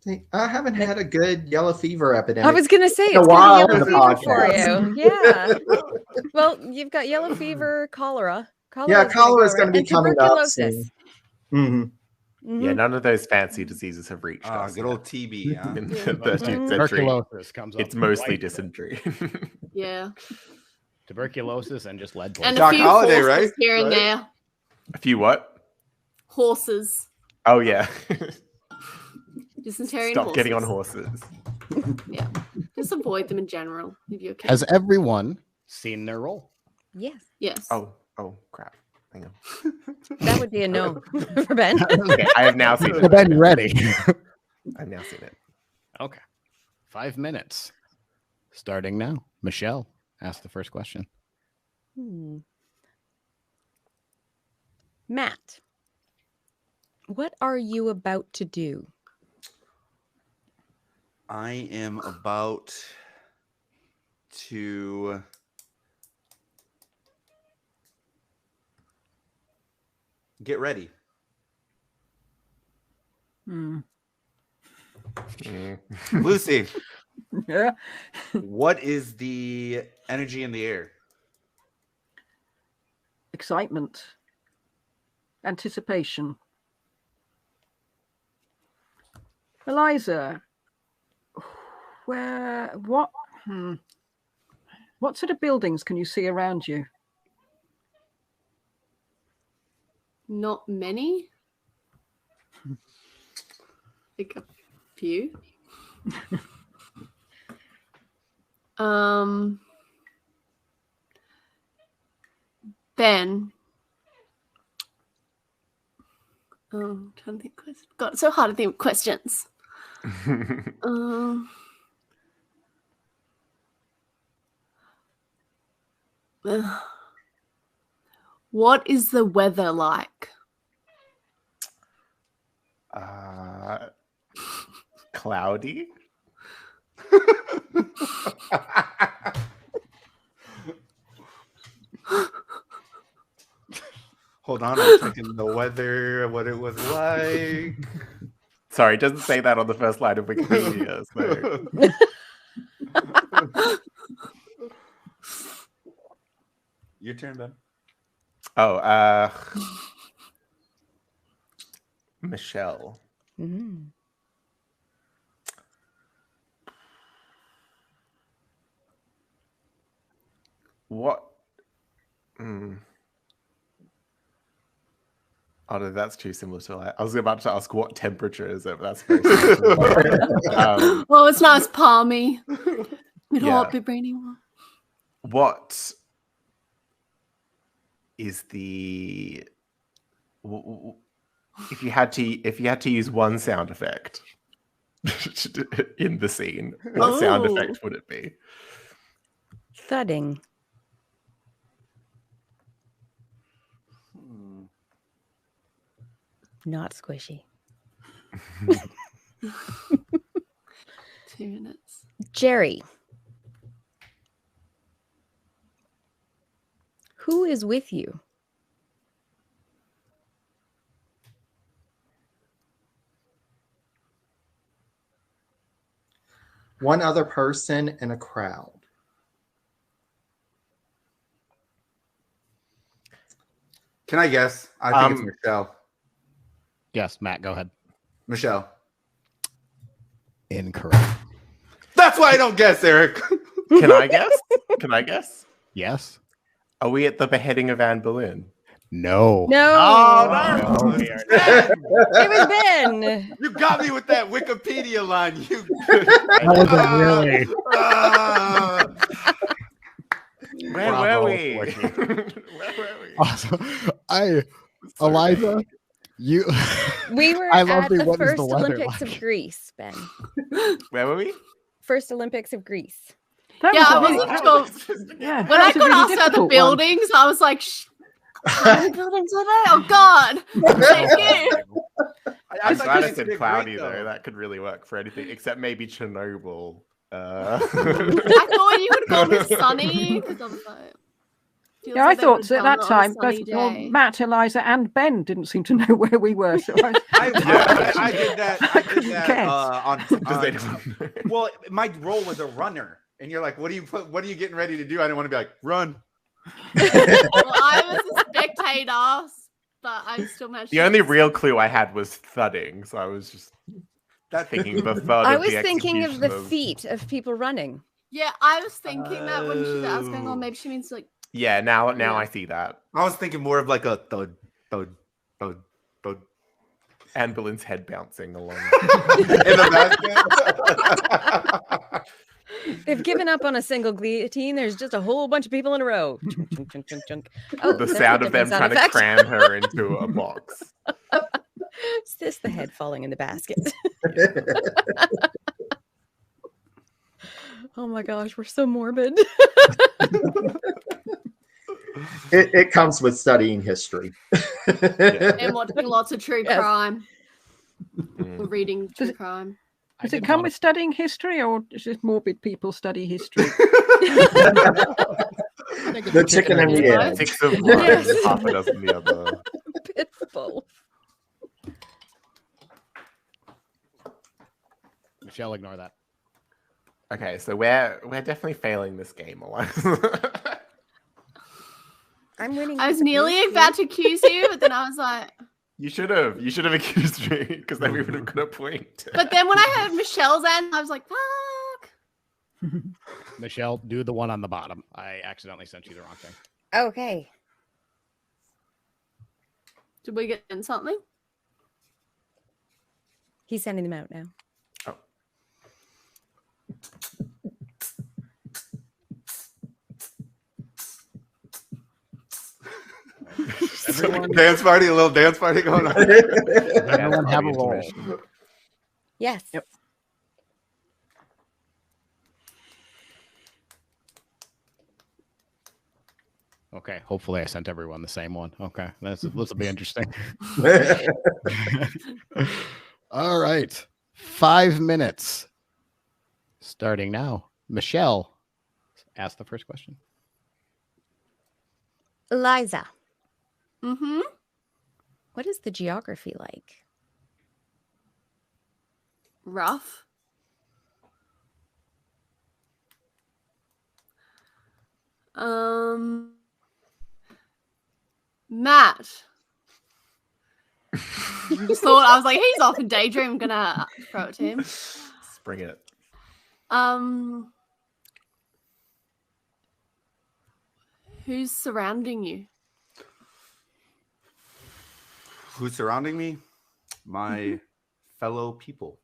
See, I haven't had a good yellow fever epidemic. I was going to say, In a it's while going to in be yellow the fever for podcast. you. Yeah. Well, you've got yellow fever, cholera. Yeah, cholera is going to be and coming up tuberculosis. soon. Mhm. Yeah, none of those fancy diseases have reached us. Good old TB, huh? in the 13th century. Tuberculosis comes up. It's mostly right. dysentery. Yeah. Tuberculosis and just lead And poisoning. a Doc few Holliday, horses right? here and Right? there. A few what? Horses. Oh yeah. Dysentery and Stop horses. getting on horses. Yeah. Just avoid them in general if you can. Has everyone seen their role? Yes. Yes. Oh crap. Hang on. That would be a no for Ben. Okay, I have now seen So it. then ready. I've now seen it. Okay. 5 minutes. Starting now. Michelle, ask the first question. Matt, what are you about to do? I am about to get ready. Lucy, Yeah. what is the energy in the air? Excitement. Anticipation. Eliza, what sort of buildings can you see around you? Not many. Like a few. Ben. I'm trying to think. God, it's so hard to think of questions. What is the weather like? Cloudy. Hold on, I'm checking the weather, what it was like. Sorry, it doesn't say that on the first line of Wikipedia. So. Your turn, Ben. Oh, Michelle. Mm-hmm. What? Oh no, that's too similar to I was about to ask what temperature is it, but that's very similar. Well, it's nice palmy. We don't want to be raining. What is the if you had to use one sound effect in the scene, what sound effect would it be? Thudding. Not squishy. 2 minutes. Jerry. Who is with you? One other person in a crowd. Can I guess? I think it's Michelle. Yes, Matt, go ahead. Michelle. Incorrect. That's why I don't guess, Eric. Can I guess? Can I guess? Yes. Are we at the beheading of Anne Boleyn? No. No. Oh, no. It was Ben. You got me with that Wikipedia line. Where were we? Where were we? Awesome. Eliza, you. We were I love at the the what is first the weather Olympics like? of Greece, Ben. Where were we? First Olympics of Greece. That Yeah, I was wasn't sure. Yeah, When I that's a got really asked about the difficult one. buildings, I was like, how many buildings are there? Oh, God. Thank you. I'm glad I said cloudy, though. That could really work for anything, except maybe Chernobyl. I thought you would go with sunny. Because I was like, Yeah, I thought at that time, both Matt, Eliza, and Ben didn't seem to know where we were. So I did that. I did that well, my role was a runner, and you're like, "What are you getting ready to do?" I didn't want to be like, "Run." Well, I was a spectator, but I still managed. The only real clue I had was thudding, so I was just thinking the thud. I was thinking of the feet of people running. Yeah, I was thinking that when she was going on, maybe she means like. Yeah, now I see that. I was thinking more of like a thud, thud, thud, thud. Anne Boleyn's head bouncing along. In the back. They've given up on a single guillotine. There's just a whole bunch of people in a row. Chunk, chunk, chunk, chunk. Oh, the sound of them trying to cram her into a box. Is this the head falling in the basket? Oh my gosh, we're so morbid. It comes with studying history. And watching lots of true crime. Or reading true crime. Does it come with studying history, or is it morbid people study history? The chicken and the egg. 6 of one, half a dozen the other. It's both. Michelle, ignore that. Okay, so we're definitely failing this game, Eliza. I'm winning. I was nearly about to accuse you, but then I was like, You should have accused me, because then we would have got a point. but then when I heard Michelle's end, I was like, fuck. Michelle, do the one on the bottom. I accidentally sent you the wrong thing. Okay. Did we get in something? He's sending them out now. Oh. Everyone, Dance party, a little dance party going on. everyone have a roll. Yes. Yep. Okay, hopefully I sent everyone the same one. Okay, this will be interesting. All right, 5 minutes starting now. Michelle, ask the first question. Eliza, Mm-hmm. what is the geography like? Rough. Matt. Just thought, I was like, he's off in daydream. I'm gonna throw it to him. Bring it. Who's surrounding you? Who's surrounding me? My fellow people.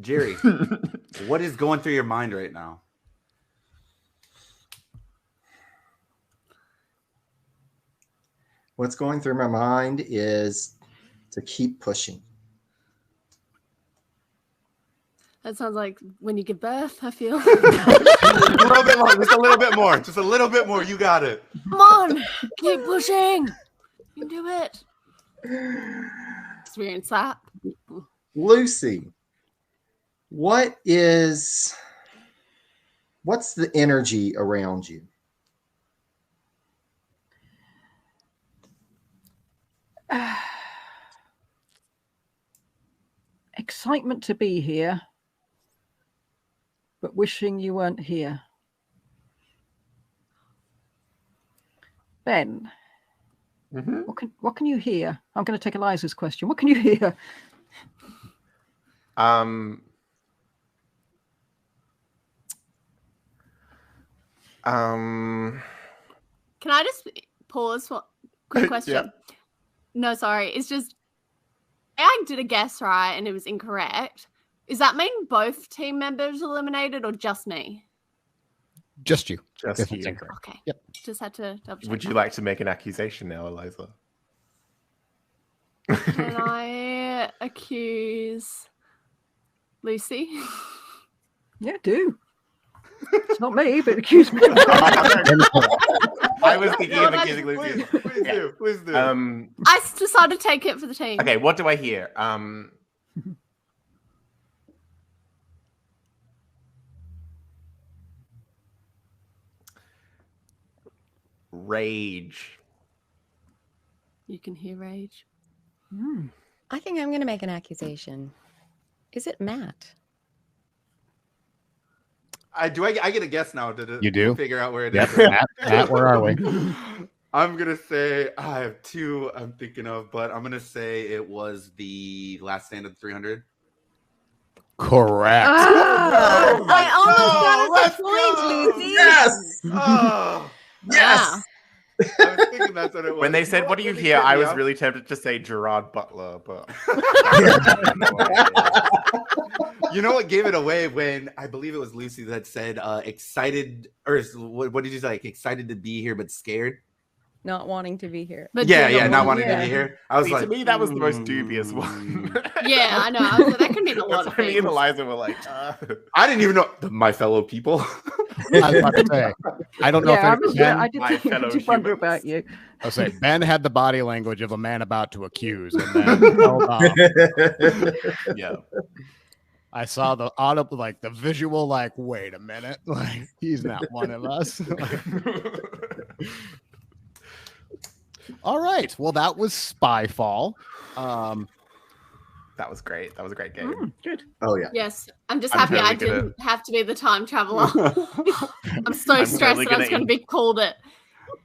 Jerry, what is going through your mind right now? What's going through my mind is to keep pushing. That sounds like when you give birth, I feel. A little bit more, just a little bit more, just a little bit more. You got it. Come on, keep pushing. You can do it. Experience that. Lucy, what's the energy around you? Excitement to be here, but wishing you weren't here. Ben, what can you hear? I'm going to take Eliza's question. What can you hear? Can I just pause for a quick question? Yeah. No, sorry. It's just I did a guess right and it was incorrect. Does that mean both team members eliminated or just me? Just you. Just If it's you. incorrect. Okay. Yep. Just had to double check. Would you like to make an accusation now, Eliza? Can I accuse Lucy? Yeah, do. It's not me, but accuse me. I was thinking of accusing Lucy. Please do. I decided to take it for the team. Okay, what do I hear? Rage. You can hear rage. I think I'm going to make an accusation. Is it Matt? I get a guess now to You do? figure out where it Yep. is. Matt, where are we? I'm gonna say I have two I'm thinking of, but I'm gonna say it was the last stand of 300. Correct. I almost got a point, Lucy. Yes. Oh, Yes. I was thinking that's what it was. When they said, "What do you hear?" I was really tempted to say Gerard Butler, but you know what gave it away when I believe it was Lucy that said excited, or what did you say? Like, excited to be here but scared? Not wanting to be here. But Yeah, not one, wanting to be here. I was see, like, to me, that was the most dubious one. Yeah, I know. I was like, that could mean a lot That's of why me and things. Eliza were like, I didn't even know my fellow people. I was about to say, I don't know if I my fellow did wonder humans. about you. I was saying Ben had the body language of a man about to accuse, and then held off. Yeah. I saw the audible, like the visual, like, wait a minute, like he's not one of us. All right. Well, that was Spyfall. That was great. That was a great game. Good. Oh yeah. Yes, I'm just I'm happy I totally gonna- didn't have to be the time traveler. I'm so I'm stressed totally that I was gonna going to be called it.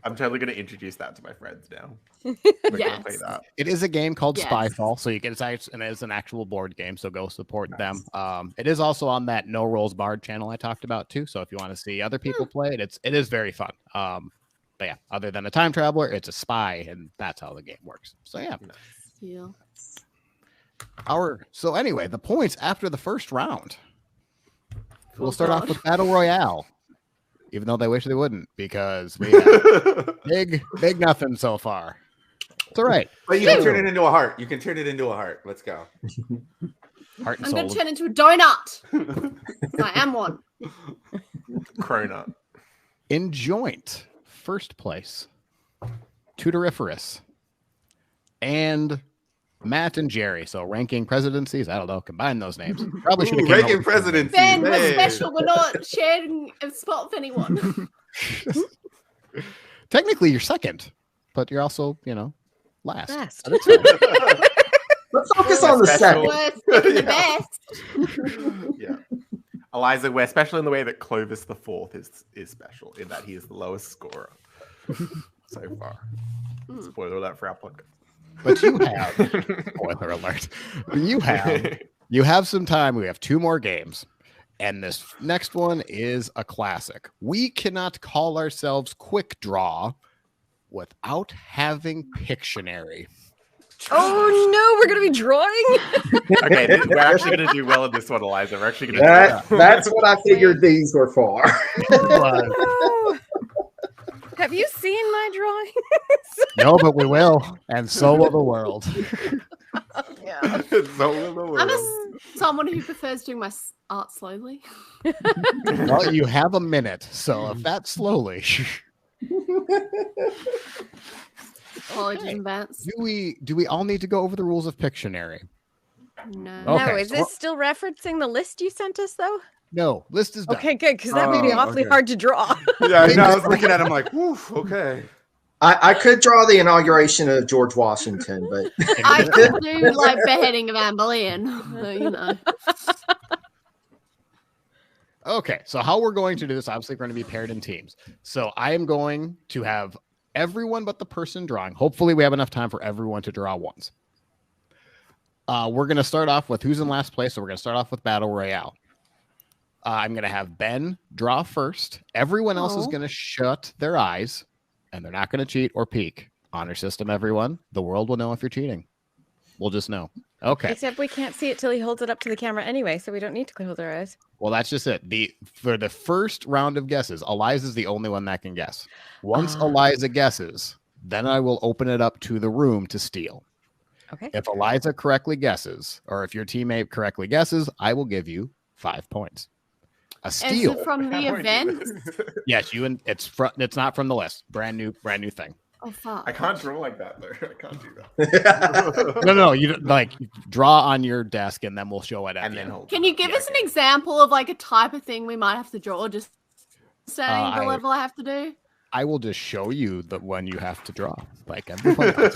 I'm totally going to introduce that to my friends now. We're gonna play Yes. that. It is a game called Yes. Spyfall, so you can it's an actual board game. So go support them. It is also on that No Rolls Barred channel I talked about too. So if you want to see other people play it, it is very fun. But yeah, other than a time traveler, it's a spy, and that's how the game works. So yeah. Yeah. So anyway, the points after the first round. We'll Oh, start off God. with Battle Royale, even though they wish they wouldn't, because we have big nothing so far. It's all right. But you can turn it into a heart. You can turn it into a heart. Let's go. Heart and I'm going soul. to turn into a donut. I am one. Cronut. In joint, first place, Tudoriforus, and Matt and Jerry. So ranking presidencies. I don't know. Combine those names. Probably should have Ranking presidencies. Ben, we're Hey. special. We're not sharing a spot with anyone. Technically, you're second, but you're also, last. Last. But it's fine. Let's focus on the Special. second. We're picking the Yeah. best. Yeah. Eliza, we're special in the way that Clovis the Fourth is special, in that he is the lowest scorer so far. Spoiler alert for our podcast. But you have, spoiler alert, you have some time. We have 2 more games, and this next one is a classic. We cannot call ourselves QuickDraw without having Pictionary. Oh no, we're gonna be drawing. Okay, we're actually going to do well in this one, Eliza. We're actually going to That's what I figured these were for. Oh. Have you seen my drawing? No, but we will, and so will the world. Yeah. I'm someone who prefers doing my art slowly. Well, you have a minute, so if that's slowly. Apologies in advance. Do we all need to go over the rules of Pictionary? No. Okay, No, is so- this still referencing the list you sent us though? No, list is done. Okay, good, because that would be Oh, awfully okay. hard to draw. Yeah, I know. I was looking at him like, woof, okay. I could draw the inauguration of George Washington, but I could do like beheading of Anne Boleyn. Okay, so how we're going to do this, obviously, we're going to be paired in teams. So I am going to have everyone but the person drawing. Hopefully, we have enough time for everyone to draw once. We're going to start off with who's in last place. So we're going to start off with Battle Royale. I'm going to have Ben draw first. Everyone else is going to shut their eyes, and they're not going to cheat or peek. Honor system, everyone. The world will know if you're cheating. We'll just know. Okay. Except we can't see it till he holds it up to the camera anyway, so we don't need to close our eyes. Well, that's just it. For the first round of guesses, Eliza's the only one that can guess. Once Eliza guesses, then I will open it up to the room to steal. Okay. If Eliza correctly guesses, or if your teammate correctly guesses, I will give you 5 points. A Is steal. it from the event? Yes, it's not from the list. Brand new thing. Oh fuck. I can't draw like that, though. I can't do that. No, you like draw on your desk and then we'll show it at And the then end. hold. Can you give us an example of like a type of thing we might have to draw? Just saying the level I have to do. I will just show you the one you have to draw. Like everyone else.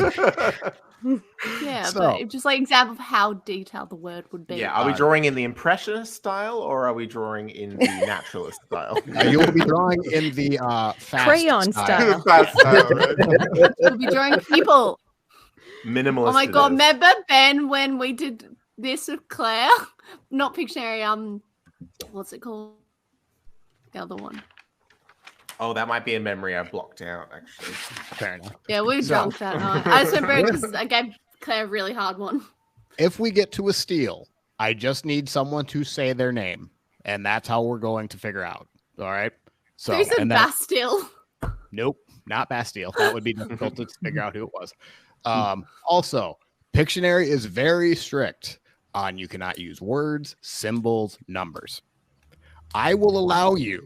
Yeah, So- but just like example of how detailed the word would be. Yeah, are we drawing in the impressionist style or are we drawing in the naturalist style? You will be drawing in the fast Crayon style. Fast style, right? We'll be drawing people. Minimalist. Oh my it god, is. remember Ben when we did this with Claire? Not Pictionary, what's it called? The other one. Oh, that might be a memory I blocked out, actually. Fair enough. Yeah, we were So- drunk that night. I just remember because I gave Claire a really hard one. If we get to a steal, I just need someone to say their name, and that's how we're going to figure out. All right. So, Who's a and then, Bastille? nope, not Bastille. That would be difficult to figure out who it was. Also, Pictionary is very strict on you cannot use words, symbols, numbers. I will allow you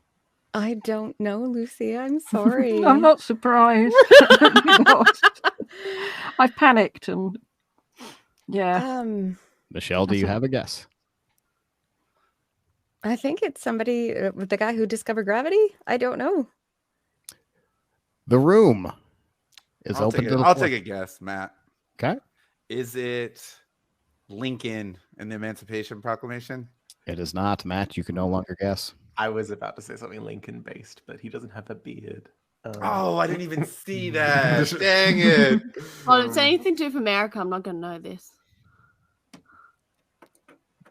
I don't know, Lucy. I'm sorry. I'm not surprised. I've panicked and yeah. Michelle, do you have a guess? I think it's somebody, the guy who discovered gravity. I don't know. The room is I'll open take to the I'll floor. take a guess, Matt. Okay. Is it Lincoln and the Emancipation Proclamation? It is not. Matt, you can no longer guess. I was about to say something Lincoln based, but he doesn't have a beard. Oh, I didn't even see that. Dang it. Well, if it's anything to do with America, I'm not going to know this.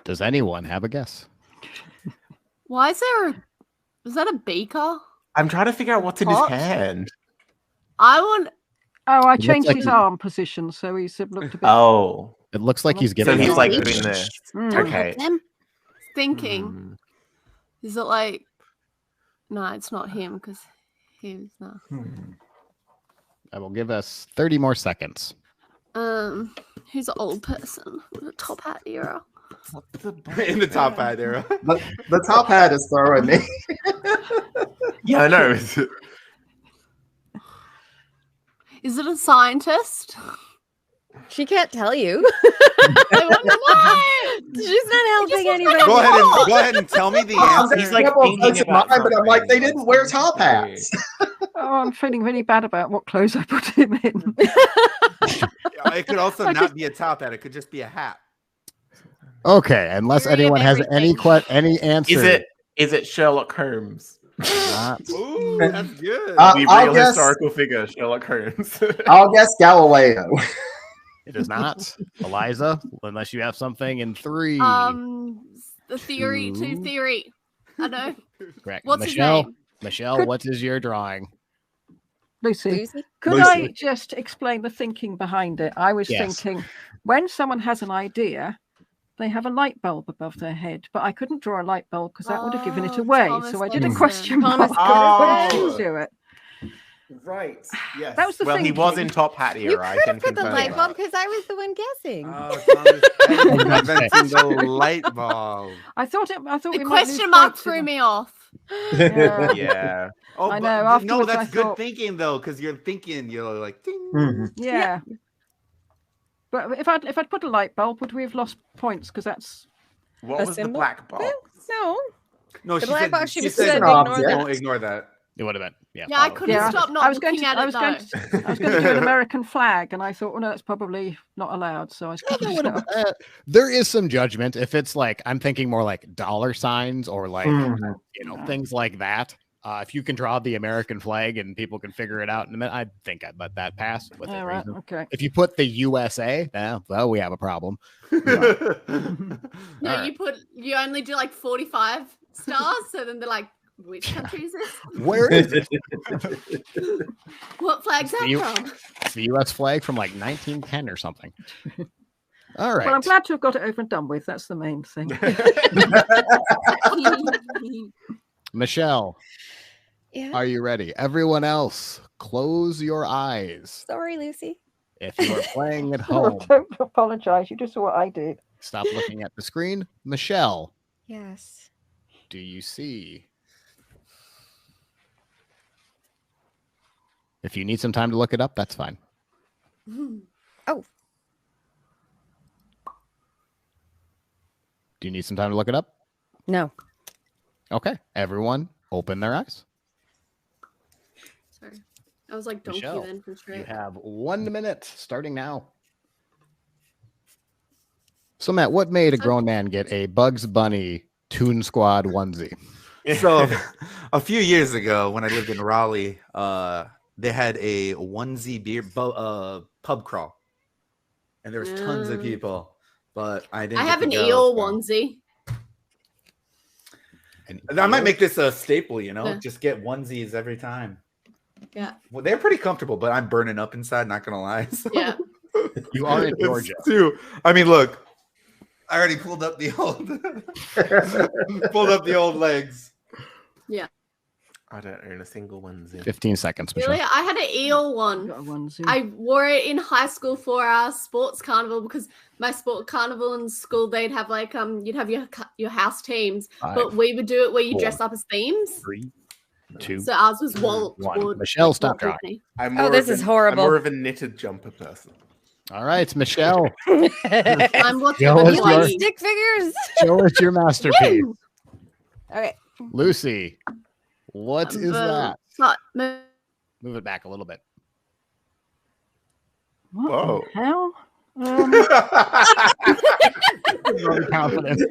Does anyone have a guess? Why is there is that a beaker? I'm trying to figure out what's in Pot? his hand. I want. Oh, I looks changed like his he- arm position, so he's looked a bit. Oh, It looks like he's so giving. he's us- like doing this. Okay. Thinking. Hmm. Is it like? No, it's not him because he's not. I will give us 30 more seconds. Who's an old person with a top hat era? In the top hat era. The top hat is throwing me. Yeah, I know. Is it a scientist? She can't tell you. I want to know. She's not helping anybody. Go ahead and tell me the answer. He's like Couple of thinking votes in about mine, but I'm like, they something. didn't wear top hats. Oh, I'm feeling really bad about what clothes I put him in. It could also not be a top hat. It could just be a hat. Okay, unless Theory of anyone has any everything. any answer. Is it Sherlock Holmes? Not. Ooh, that's good. Uh, The I'll real guess- historical figure, Sherlock Holmes. I'll guess Galileo. It is not. Eliza, unless you have something in 3. The theory. Two. Two theory. I know. Correct. What's Michelle, his name? Michelle, what is your drawing? Lucy, Lucy? could Lucy. I just explain the thinking behind it? I was Yes. thinking when someone has an idea, they have a light bulb above their head, but I couldn't draw a light bulb because that would have given it Oh, away. Thomas So I did a Edison. question mark. Thomas I Edison. didn't do it. Right. Yes. That was the well, he was thinking. in top hat era. You I could can have put the confirm light bulb that. because I was the one guessing. Thomas Edison inventing the light bulb. I thought The we might lose question mark points threw if- me off. Yeah. Yeah. Oh, I but- know, No, afterwards that's I good thought- thinking though, because you're thinking. You're like, ding. Mhm. Yeah. But if I'd put a light bulb, would we have lost points? Because that's What A was the symbol? black box? No. No, The she black said. box, she She just said, said ignore don't that. ignore that. It would have been. Yeah. Yeah, I probably. couldn't Yeah, stop not I was going looking to at I it was though. going to I was going to do an American flag, and I thought, oh no, that's probably not allowed. So I stopped. There is some judgment if it's like I'm thinking more like dollar signs or like Mhm. things like that. If you can draw the American flag and people can figure it out in a minute, I think I'd let that pass. With All it right, reason. okay. If you put the USA, well, we have a problem. No, Alright. you only do like 45 stars, so then they're like, which country is this? Where is it? What flag's that You- from? It's the U.S. flag from like 1910 or something. All right. Well, I'm glad to have got it over and done with. That's the main thing. Michelle, Yeah. are you ready? Everyone else, close your eyes. Sorry, Lucy. If you are playing at home, Don't apologise. You just saw what I did. stop looking at the screen. Michelle, Yes. do you see? If you need some time to look it up, that's fine. Oh. Do you need some time to look it up? No. Okay. Everyone, open their eyes. Sorry. I was like donkey Michelle, then from You Shrek. have 1 minute starting now. So, Matt, what made a grown man get a Bugs Bunny Toon Squad onesie? So, a few years ago, when I lived in Raleigh, they had a onesie pub crawl, and there was tons of people. But I didn't. I get have to an go, eel so- onesie. I might make this a staple. Yeah. Just get onesies every time. Yeah. Well, they're pretty comfortable, but I'm burning up inside. Not gonna lie. So Yeah. You are in it's Georgia. I mean, look, I already pulled up the old legs. I don't own a single onesie. 15 seconds, Michelle. Really? I had an eel I've one. got a onesie. I wore it in high school for our sports carnival because my sport carnival in school they'd have like you'd have your house teams, but 5, we would do it where you 4, dress up as themes. 3, 2, So ours was Walt. 1. Michelle, stop Walt drawing. Disney. this is horrible. I'm more of a knitted jumper person. All right, Michelle. I'm watching Yo, the it's You like your- stick figures? Show us your masterpiece. Woo! Okay. Lucy, what is that? Move it back a little bit. What Whoa. the hell? Very confident.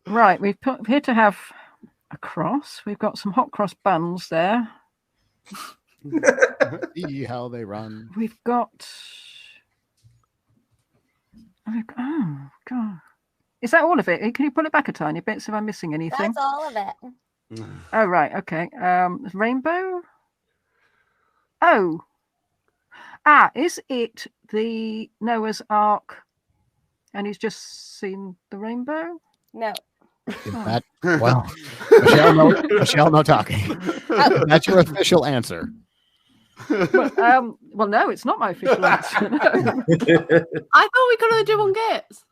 Right, we've put here to have a cross. We've got some hot cross buns there. See how they run. We've got. Oh god! Is that all of it? Can you pull it back a tiny bit? So am I missing anything? That's all of it. Oh right, okay. Rainbow. Oh. Is it the Noah's Ark? And he's just seen the rainbow? No. Is that, well, Michelle, no talking. That's your official answer. Well, no, it's not my official answer. No. I thought we could only do one guess.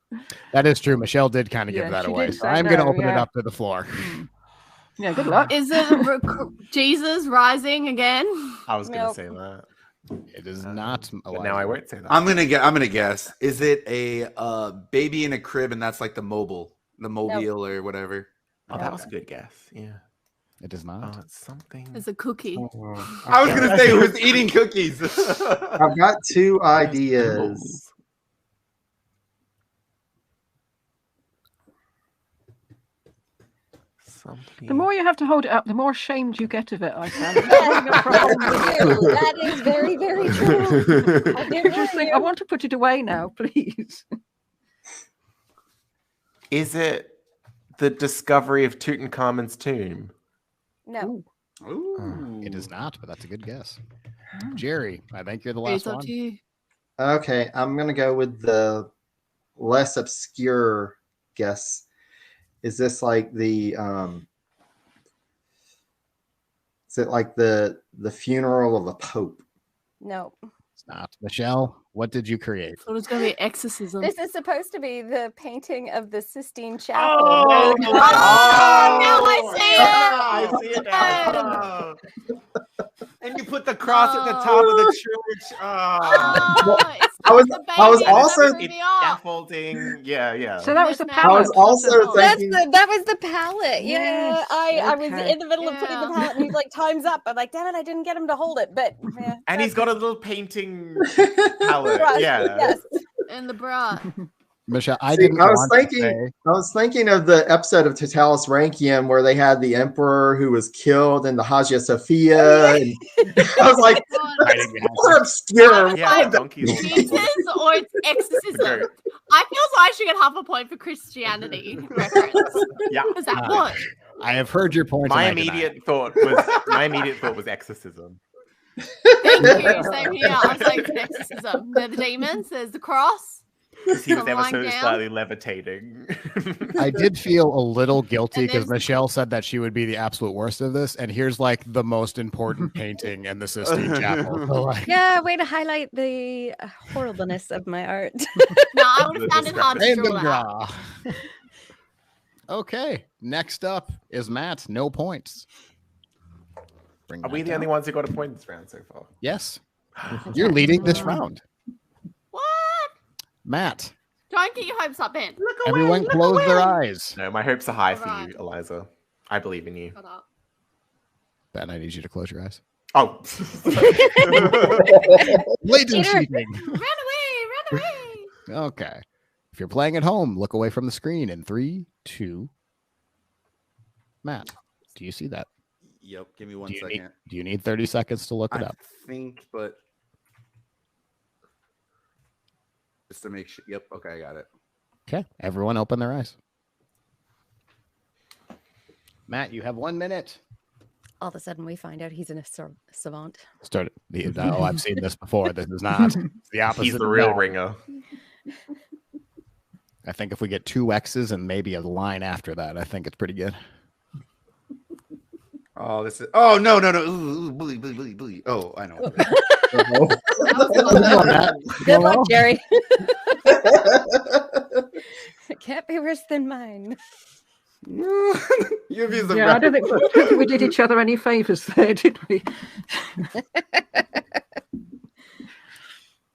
That is true. Michelle did kind of give Yeah, that she away. did So say I'm going to no, open it yeah. up to the floor. Yeah, good luck. Is it Jesus rising again? I was going to Nope. say that. It is not. But now I won't say that. I'm gonna guess. Is it a baby in a crib, and that's like the mobile or whatever? Oh, that was a good guess. Yeah. It is not. Oh, it's something. It's a cookie. I was gonna say it was eating cookies. I've got 2 ideas. Something. The more you have to hold it up, the more ashamed you get of it, I found. That is very, very true. I did You just think, I want to put it away now, please. Is it the discovery of Tutankhamun's tomb? No. Ooh. It is not, but that's a good guess. Jerry, I think you're the last one. Okay, I'm gonna go with the less obscure guess. Is this like the is it like the funeral of a pope? No. It's not. Michelle, what did you create? I thought it was going to be exorcism. This is supposed to be the painting of the Sistine Chapel. Oh, now I see it. I see it now. And you put the cross at the top of the church. I was also Scaffolding. Yeah. So that was the This palette. I was also That's thinking that was the palette. Yeah, Yes, I was okay. in the middle of putting the Yeah. palette, and he's like, "Time's up." I'm like, "Damn it, I didn't get him to hold it." But yeah, And he's got a little painting palette. Right, Yeah. yes. And the bra. Michelle, I See, didn't. I was want to thinking- say- I was thinking of the episode of Totalis Rankium where they had the emperor who was killed in the Hagia Sophia. And I was like, Hiding behind more obscure. Yeah, donkey. Jesus or it's exorcism. I feel so I should get half a point for Christianity reference. Yeah. Is that what? I have heard your point. My and I deny it. immediate thought was exorcism. Thank you. Same here. I was like, it's an exorcism. They're the demons. There's the cross. He was Lying ever so down. slightly levitating. I did feel a little guilty And because there's- Michelle said that she would be the absolute worst of this, and here's like the most important painting in the Sistine Chapel. So, like, Yeah, way to highlight the horribleness of my art. No, I would have found it hard to random draw that. draw. Okay, next up is Matt. No points. Bring Are we Matt the only down. ones who got a point this round so far? Yes, you're leading this round. What? Matt, Don't get your hopes up, Ben. everyone close their eyes. No, my hopes are high for Alright. you, Eliza. I believe in you. Shut up. Ben, I need you to close your eyes. Oh. Blatant Peter. cheating. Run away! Okay. If you're playing at home, look away from the screen in 3, 2. Matt, do you see that? Yep. Give me one Do you, second. need, do you need 30 seconds to look it I up? think, but just to make sure. Yep. Okay, I got it. Okay. Everyone open their eyes. Matt, you have 1 minute. All of a sudden, we find out he's a savant. Start it. Oh, I've seen this before. This is not it's the opposite. He's the of real that. ringer. I think if we get 2 X's and maybe a line after that, I think it's pretty good. Oh, this is. Oh no. Ooh, bully. Oh, I know. Good luck, Jerry. It can't be worse than mine. You abused the Yeah, I don't think we did each other any favors there, did we?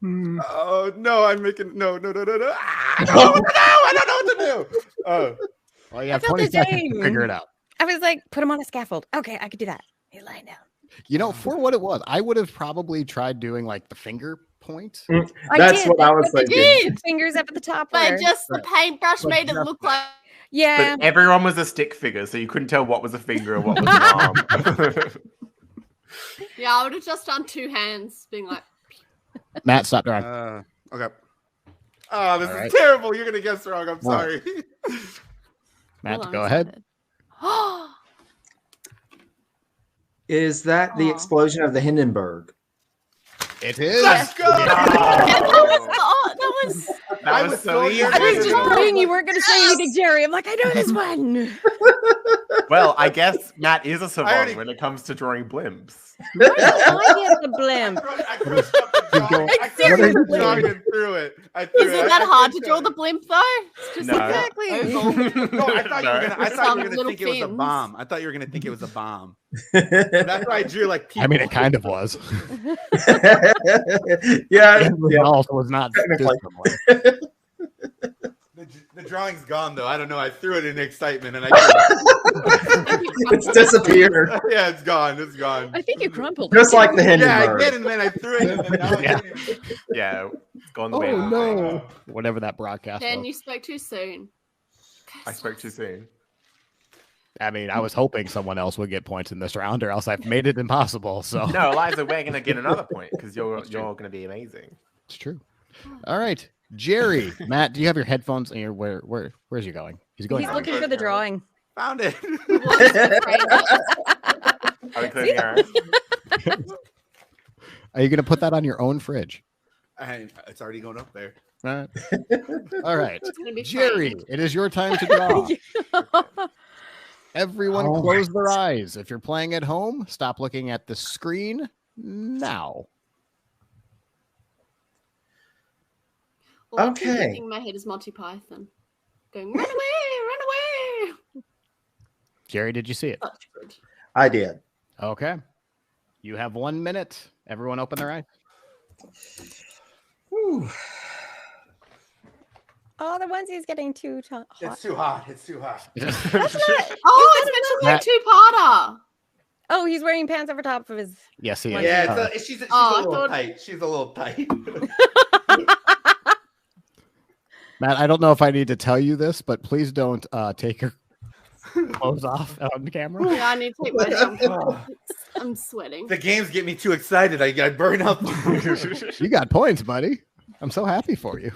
Oh no, I'm making no. Ah, no, I don't know what to do. Oh, Well, you have I felt 20 the seconds to same. figure it out. I was like, put him on a scaffold. Okay, I could do that. He's lying down. You know, for what it was, I would have probably tried doing like the finger point. That's what I was But the thinking. fingers up at the top. But were. just the paintbrush made it look like. Yeah. But everyone was a stick figure, so you couldn't tell what was a finger and what was an arm. Yeah, I would have just done two hands, being like. Matt, stop drawing. okay. Oh, this All is right. terrible. You're gonna guess wrong. I'm What? sorry. Matt, Hold on, go I'm ahead. excited. Is that the Aw. explosion of the Hindenburg? It is. Let's go. That was That was so easy. I was just praying you weren't going to say anything, Jerry. I'm like, I know this one. Well, I guess Matt is a savant already- when it comes to drawing blimps. Why did I get the blimp? I crushed up the drawing. I crushed up the Seriously. drawing and threw it. I threw Isn't it. that I hard to crushed draw it. the blimp though? It's just No. Exactly. No, I thought you were gonna. I thought Some you were gonna little think it was a fins. bomb. I thought you were gonna think it was a bomb. That's why I drew like people. I mean, it kind of was. Yeah, It yeah. also was not Technically. dissimilar. The drawing's gone though. I don't know. I threw it in excitement and I. It's disappeared. Yeah, it's gone. It's gone. I think you crumpled. Just like the Yeah, I Hindenburg. did, and then I threw it. And then now Yeah. Yeah, it's gone the way. Oh of no! Whatever that broadcast Dan, was. you spoke too soon. I spoke too soon. I mean, I was hoping someone else would get points in this round, or else I've made it impossible. So No, Eliza, we're gonna get another point because you're gonna be amazing. it's true. All right, Jerry, Matt, do you have your headphones? And your where's you going? He's going. He's looking for the drawing. Found it. Are we clearing your eyes? Are you going to put that on your own fridge? It's already going up there. Right. All right, It's gonna be Jerry, framed. it is your time to draw. Everyone, All close right. their eyes. If you're playing at home, stop looking at the screen now. All I keep Okay. thinking in my head is Monty Python. Going, run away, run away. Jerry, did you see it? Such good. I did. Okay. You have 1 minute. Everyone open their eyes. Whew. Oh, the onesie's getting too hot. It's too hot. It's too hot. Oh, it's meant to be a Matt- two-parter. Oh, he's wearing pants over top of his. Yes, he is. Yeah, she's Oh, I a little thought- tight. She's a little tight. Matt, I don't know if I need to tell you this, but please don't take your clothes off on camera. Yeah, I need to take my jumper off. I'm sweating. The games get me too excited. I burn up. You got points, buddy. I'm so happy for you.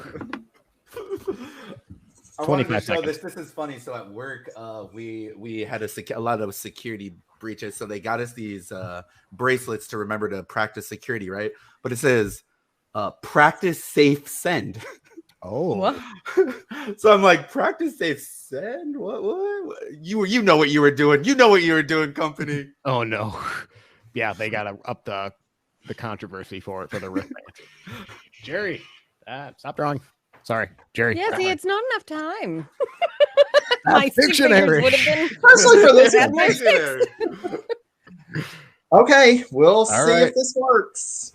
I wanted 25 to show seconds. this is funny. So at work, we had a lot of security breaches. So they got us these bracelets to remember to practice security, right? But it says practice safe send. Oh, What? So I'm like, practice safe send? What? You know what you were doing. You know what you were doing, company. oh no. Yeah, they got to up the controversy for the wristband. Jerry, stop drawing. Sorry, Jerry. Yeah, see, it's not enough time. That's stick figures Pictionary. would have been. Especially for this Had one. my sticks. Okay, we'll see right. if this works.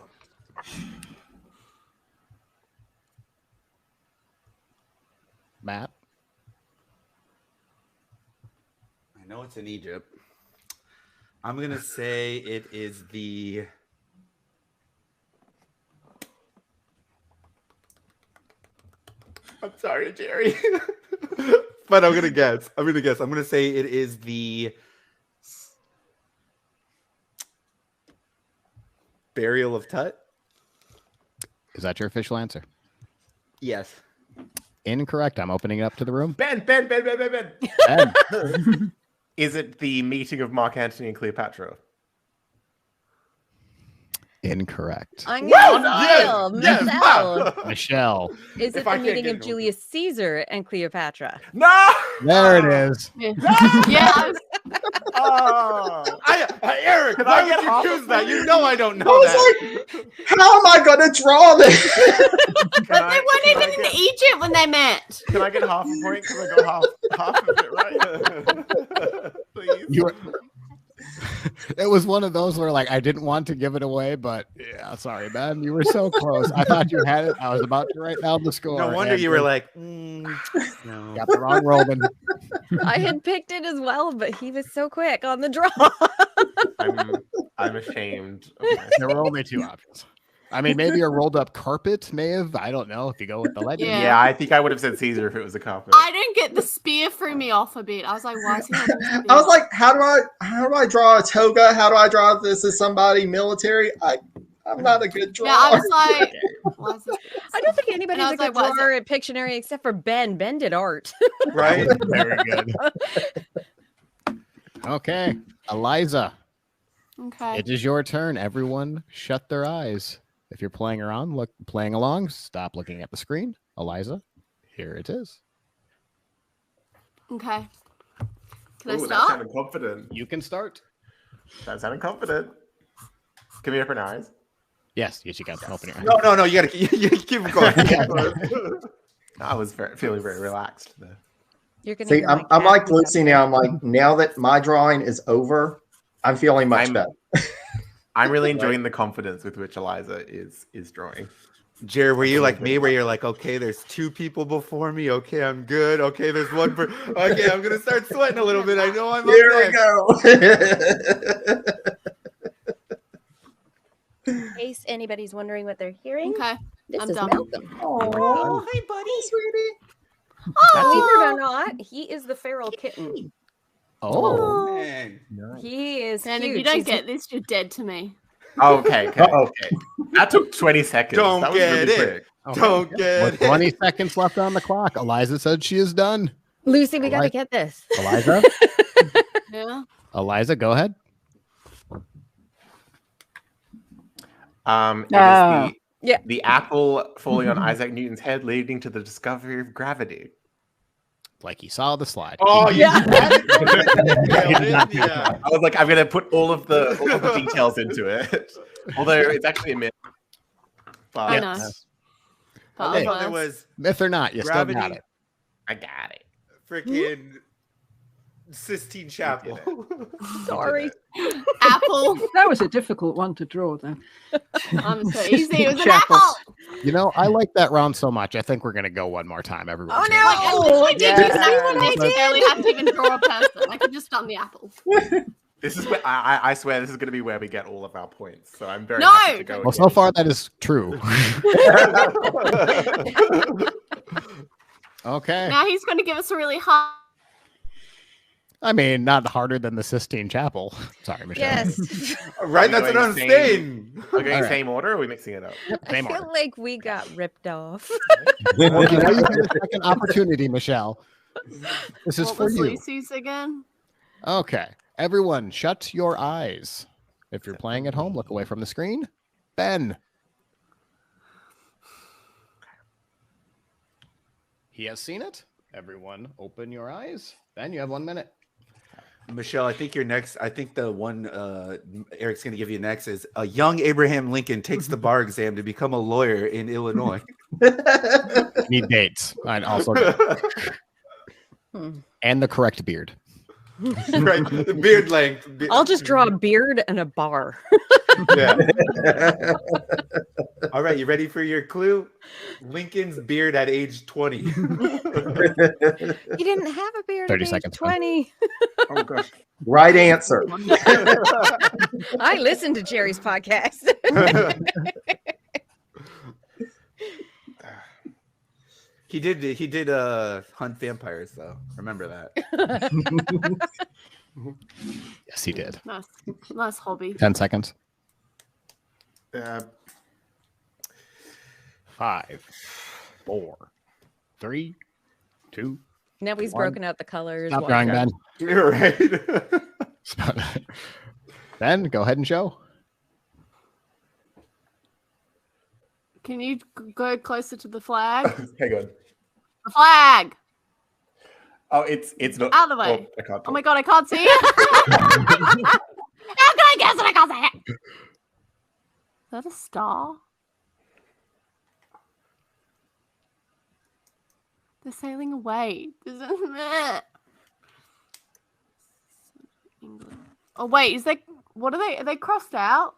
Matt. I know it's in Egypt. I'm going to say it is the... I'm sorry, Jerry. But I'm going to guess. I'm going to say it is the... Burial of Tut? Is that your official answer? Yes. Incorrect. I'm opening it up to the room. Ben. Ben. Is it the meeting of Mark Antony and Cleopatra? Incorrect. I'm Well, going to yes, Michelle. Michelle. Is If it I the can't meeting get of it, Julius Caesar and Cleopatra? No. There it is. Yeah, I Oh, Eric, Can why I get would half you a choose that? point? You know I don't know I was that. like, how am I going to draw this? But they weren't even in Egypt when they met. Can I get half a point because I got half of it right? Please. You were, it was one of those where like I didn't want to give it away, but yeah, sorry, man. You were so close. I thought you had it. I was about to write down the score. No wonder and you were then like, no. got the wrong Roman. I had picked it as well, but he was so quick on the draw. I'm ashamed. Of myself. There were only two options. I mean, maybe a rolled up carpet may have. I don't know if you go with the legend. Yeah. Yeah, I think I would have said Caesar if it was a carpet. I didn't get the spear threw me off a bit. I was like, why is he holding the spear? I was like, how do I draw a toga? How do I draw this as somebody military? I'm not a good drawer. yeah, I was like, why is this? I don't think anybody's And I a was good like, what is drawer at Pictionary except for Ben. Ben did art. Right? Very good. Okay, Eliza, Okay. it is your turn. Everyone, shut their eyes. If you're playing along, stop looking at the screen. Eliza, here it is. Okay. Can I Ooh, that start? sounded confident. You can start. That sounded confident. Can we open our eyes? Yes, you can open your eyes. No, you gotta you keep going. I was feeling very relaxed there. You're gonna See, hear my I'm cat like in the Lucy now. I'm like, now that my drawing is over, I'm feeling much better. I'm really enjoying the confidence with which Eliza is drawing. Jared, were you like me where you're like, okay, there's two people before me. Okay, I'm good. Okay, there's one per okay, I'm gonna start sweating a little bit. I know I'm Here we okay. go. In case anybody's wondering what they're hearing, Okay. this I'm is done. Malcolm. Oh, Hey, buddy. sweetie. Believe it or not, he is the feral kitten. Oh, Man. He is And if huge. you don't He's- get this, you're dead to me. Okay. Uh-oh. That took 20 seconds. Don't that was get really it. quick. okay. Don't With get it. 20 seconds left on the clock. Eliza said she is done. Lucy, we gotta Like- get this. Eliza, Yeah. Eliza, go ahead. It Ah. is Yeah. the apple falling on Isaac Newton's head, leading to the discovery of gravity. Like he saw the slide. Oh, Yeah. Yeah. I was like, I'm gonna put all of the details into it, although it's actually a myth. But I know. I love how there But was Myth or not, you still got Gravity. it. I got it. freaking Sistine Chapel. Sorry. apple. That was a difficult one to draw, then. I'm so easy. It was an Chapels. apple. You know, I like that round so much. I think we're gonna go one more time. Everyone. Oh, Like, I no. literally did Yes. use an apple. I I barely have to even draw a person. I could just done the apple. This is where I swear this is gonna be where we get all of our points. So I'm very No! happy to go. Well, so far that is true. Okay. Now he's going to give us a really hard. I mean, not harder than the Sistine Chapel. Sorry, Michelle. Yes. Right? That's what I'm Going saying. Are we going All right. same order or are we mixing it up? I Same feel order. like we got ripped off. Well, you know, you get a second opportunity, Michelle. This is What for was you. Lucy's again? Okay. Everyone, shut your eyes. If you're playing at home, look away from the screen. Ben. He has seen it. Everyone, open your eyes. Ben, you have 1 minute. Michelle, I think you're next. I think the one Eric's going to give you next is a young Abraham Lincoln takes the bar exam to become a lawyer in Illinois. Need dates. And also, and the correct beard. Right? The beard length. I'll just draw a beard and a bar. Yeah. All right, you ready for your clue? Lincoln's beard at age 20. He didn't have a beard 30 at age seconds, 20. Oh gosh. Right answer. I listened to Jerry's podcast. He did hunt vampires though. Remember that. Yes, he did. Nice hobby. 10 seconds. 5, 4, 3, 2. Now he's One. broken out the colors. Stop One. drawing, Ben. You're right. Ben, go ahead and show. Can you go closer to the flag? Hang on. The flag. Oh, it's not. Out of the way. Oh, I can't Oh my talk. god, I can't see it. How can I guess it? I can't see it. Is that a star? They're sailing away. England. Oh wait, is they? What are they? Are they crossed out?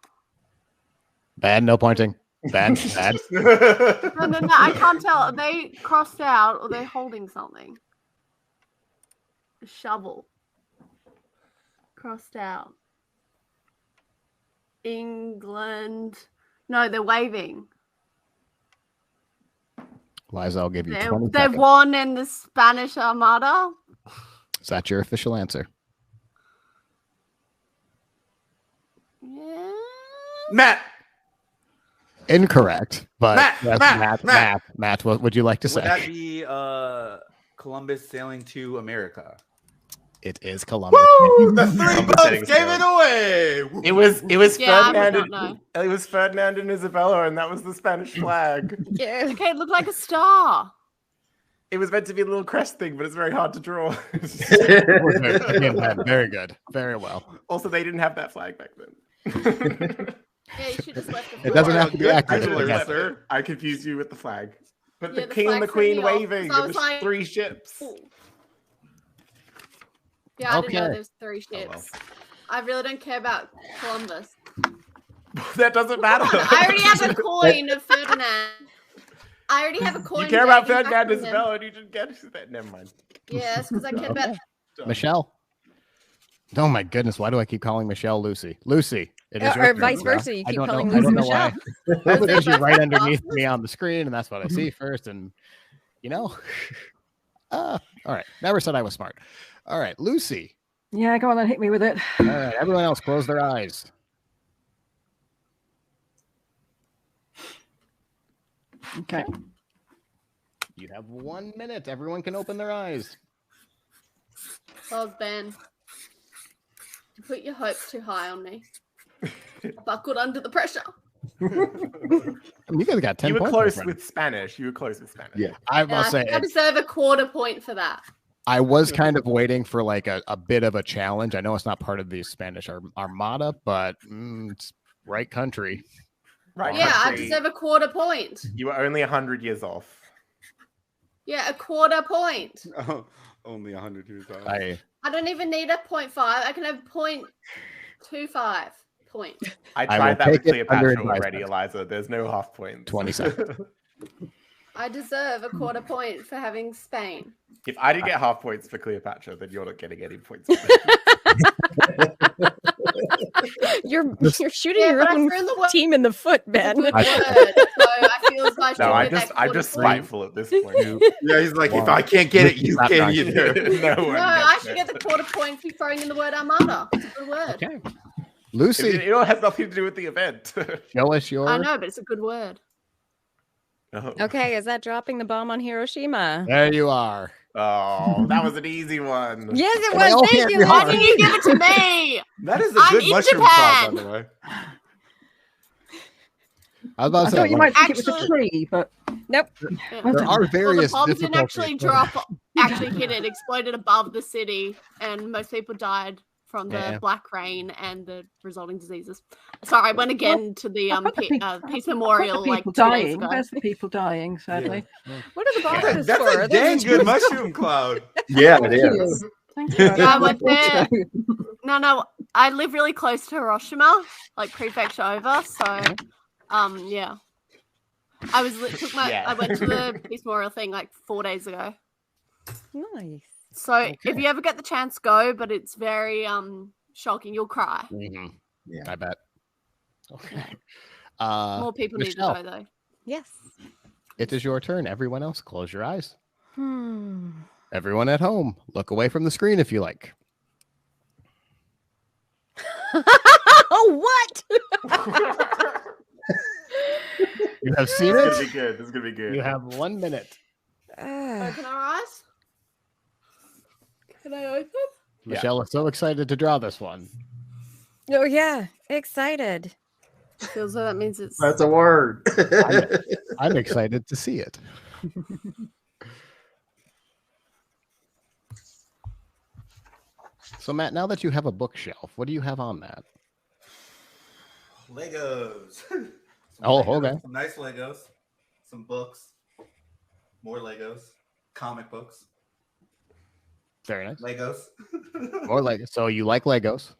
Bad, no pointing. Bad, bad. No, I can't tell. Are they crossed out or they're holding something? A shovel. Crossed out. England. No, they're waving. Liza, I'll give you 20 They've seconds. won in the Spanish Armada. Is that your official answer? Yeah. Matt. Incorrect. But Matt, yes, Matt. Matt, what would you like to Would say? that be Columbus sailing to America? It is Columbus. Woo! The three Columbus boats heading gave south. it away. It was Yeah, I Ferdinand. would not It was Ferdinand and Isabella, and that was the Spanish flag. Yeah. Okay, it looked like a star. It was meant to be a little crest thing, but it's very hard to draw. Again, Matt, very good. Very well. Also, they didn't have that flag back then. Yeah, you should just left the It doesn't flag. have to be Good accurate. visual, Yes. sir. I confused you with the flag. But Yeah, the the king and the flag threw me queen off, waving. 'cause I It was was like- 3 ships. Ooh. Yeah, I didn't know Okay. there's 3 Oh, well. ships. I really don't care about Columbus. That doesn't matter. I already have a coin of Ferdinand. I already have a coin. You care about dating back Ferdinand from him. Isabella, and you didn't get that. Never mind. Yes, because I care about. Michelle. Oh my goodness, why do I keep calling Michelle Lucy? Lucy. It is Or your turn, vice bro. versa, you I keep don't calling know, I don't Lucy know why. Michelle. That's because you're right Both underneath bosses. me on the screen, and that's what I see first. And you know, all right. Never said I was smart. All right, Lucy. Yeah, go on then, hit me with it. All right, everyone else, close their eyes. Okay. You have 1 minute. Everyone can open their eyes. Oh, Ben. You put your hopes too high on me. Buckled under the pressure. I mean, you guys got 10 You were points. close my friend. with Spanish. You were close with Spanish. Yeah. I And must I say, think I deserve a quarter point for that. I was kind of waiting for like a bit of a challenge. I know it's not part of the Spanish Armada, but it's right country. Right. Yeah, I country. deserve a quarter point. You were only 100 years off. Yeah, a quarter point. Oh, only 100 years old. I don't even need a 0.5. I can have 0.25 point. I I tried will that with take it under Cleopatra already, advisement. Eliza. There's no half points. 20 seconds. I deserve a quarter point for having Spain. If I didn't get half points for Cleopatra, then you're not getting any points. You're shooting Yeah, your but I own threw in the word. team in the foot, Ben. Good word. So I feel as though I should No, get that I'm quarter just point. spiteful at this point. Yeah, he's like, if I can't get it, you Stop can't talking. either. No one No, I gets should it. get the quarter point for throwing in the word Armada. It's a good word. okay. It, Lucy, it all has nothing to do with the event. show us your. I know, but it's a good word. Oh. Okay, is that dropping the bomb on Hiroshima? There you are. Oh, that was an easy one. Yes, it They all was. can't Thank be you. hard. Why didn't you give it to me? That is a I'm good in mushroom cloud, Japan. by the way. I was about I to thought say, you might think it was a Actually- tree, but Nope. Yeah. well there done. are Well, the various bomb didn't actually difficulties. drop, actually hit it, exploded above the city, and most people died from the Yeah. black rain and the resulting diseases. Sorry, I went again to the I've got the people- Peace I've got Memorial the like people 2 days dying. ago. Where's the people dying, sadly? What are the bombs That's for? a dang good mushroom cloud. Yeah, it Thank is. you. Thank you. Yeah, I went there. No, I live really close to Hiroshima, like prefecture over. So, yeah, I was took my Yeah. I went to the Peace Memorial thing like 4 days ago. Nice. So if you ever get the chance, go. But it's very shocking. You'll cry. Mhm. Yeah. I bet. Okay. More people Michelle, need to go though. Yes. it is your turn. Everyone else, close your eyes. Hmm. Everyone at home, look away from the screen if you like. Oh, what? You have seen This is gonna it. be good. This is gonna be good. You have 1 minute. Open our eyes. Can I open? Yeah. Michelle is so excited to draw this one. Oh, yeah. Excited. It feels like that means it's. That's a word. I'm excited to see it. So Matt, now that you have a bookshelf, what do you have on that? Legos. Okay. Some nice Legos. Some books. More Legos. Comic books. Very nice. Legos. More Legos. So you like Legos?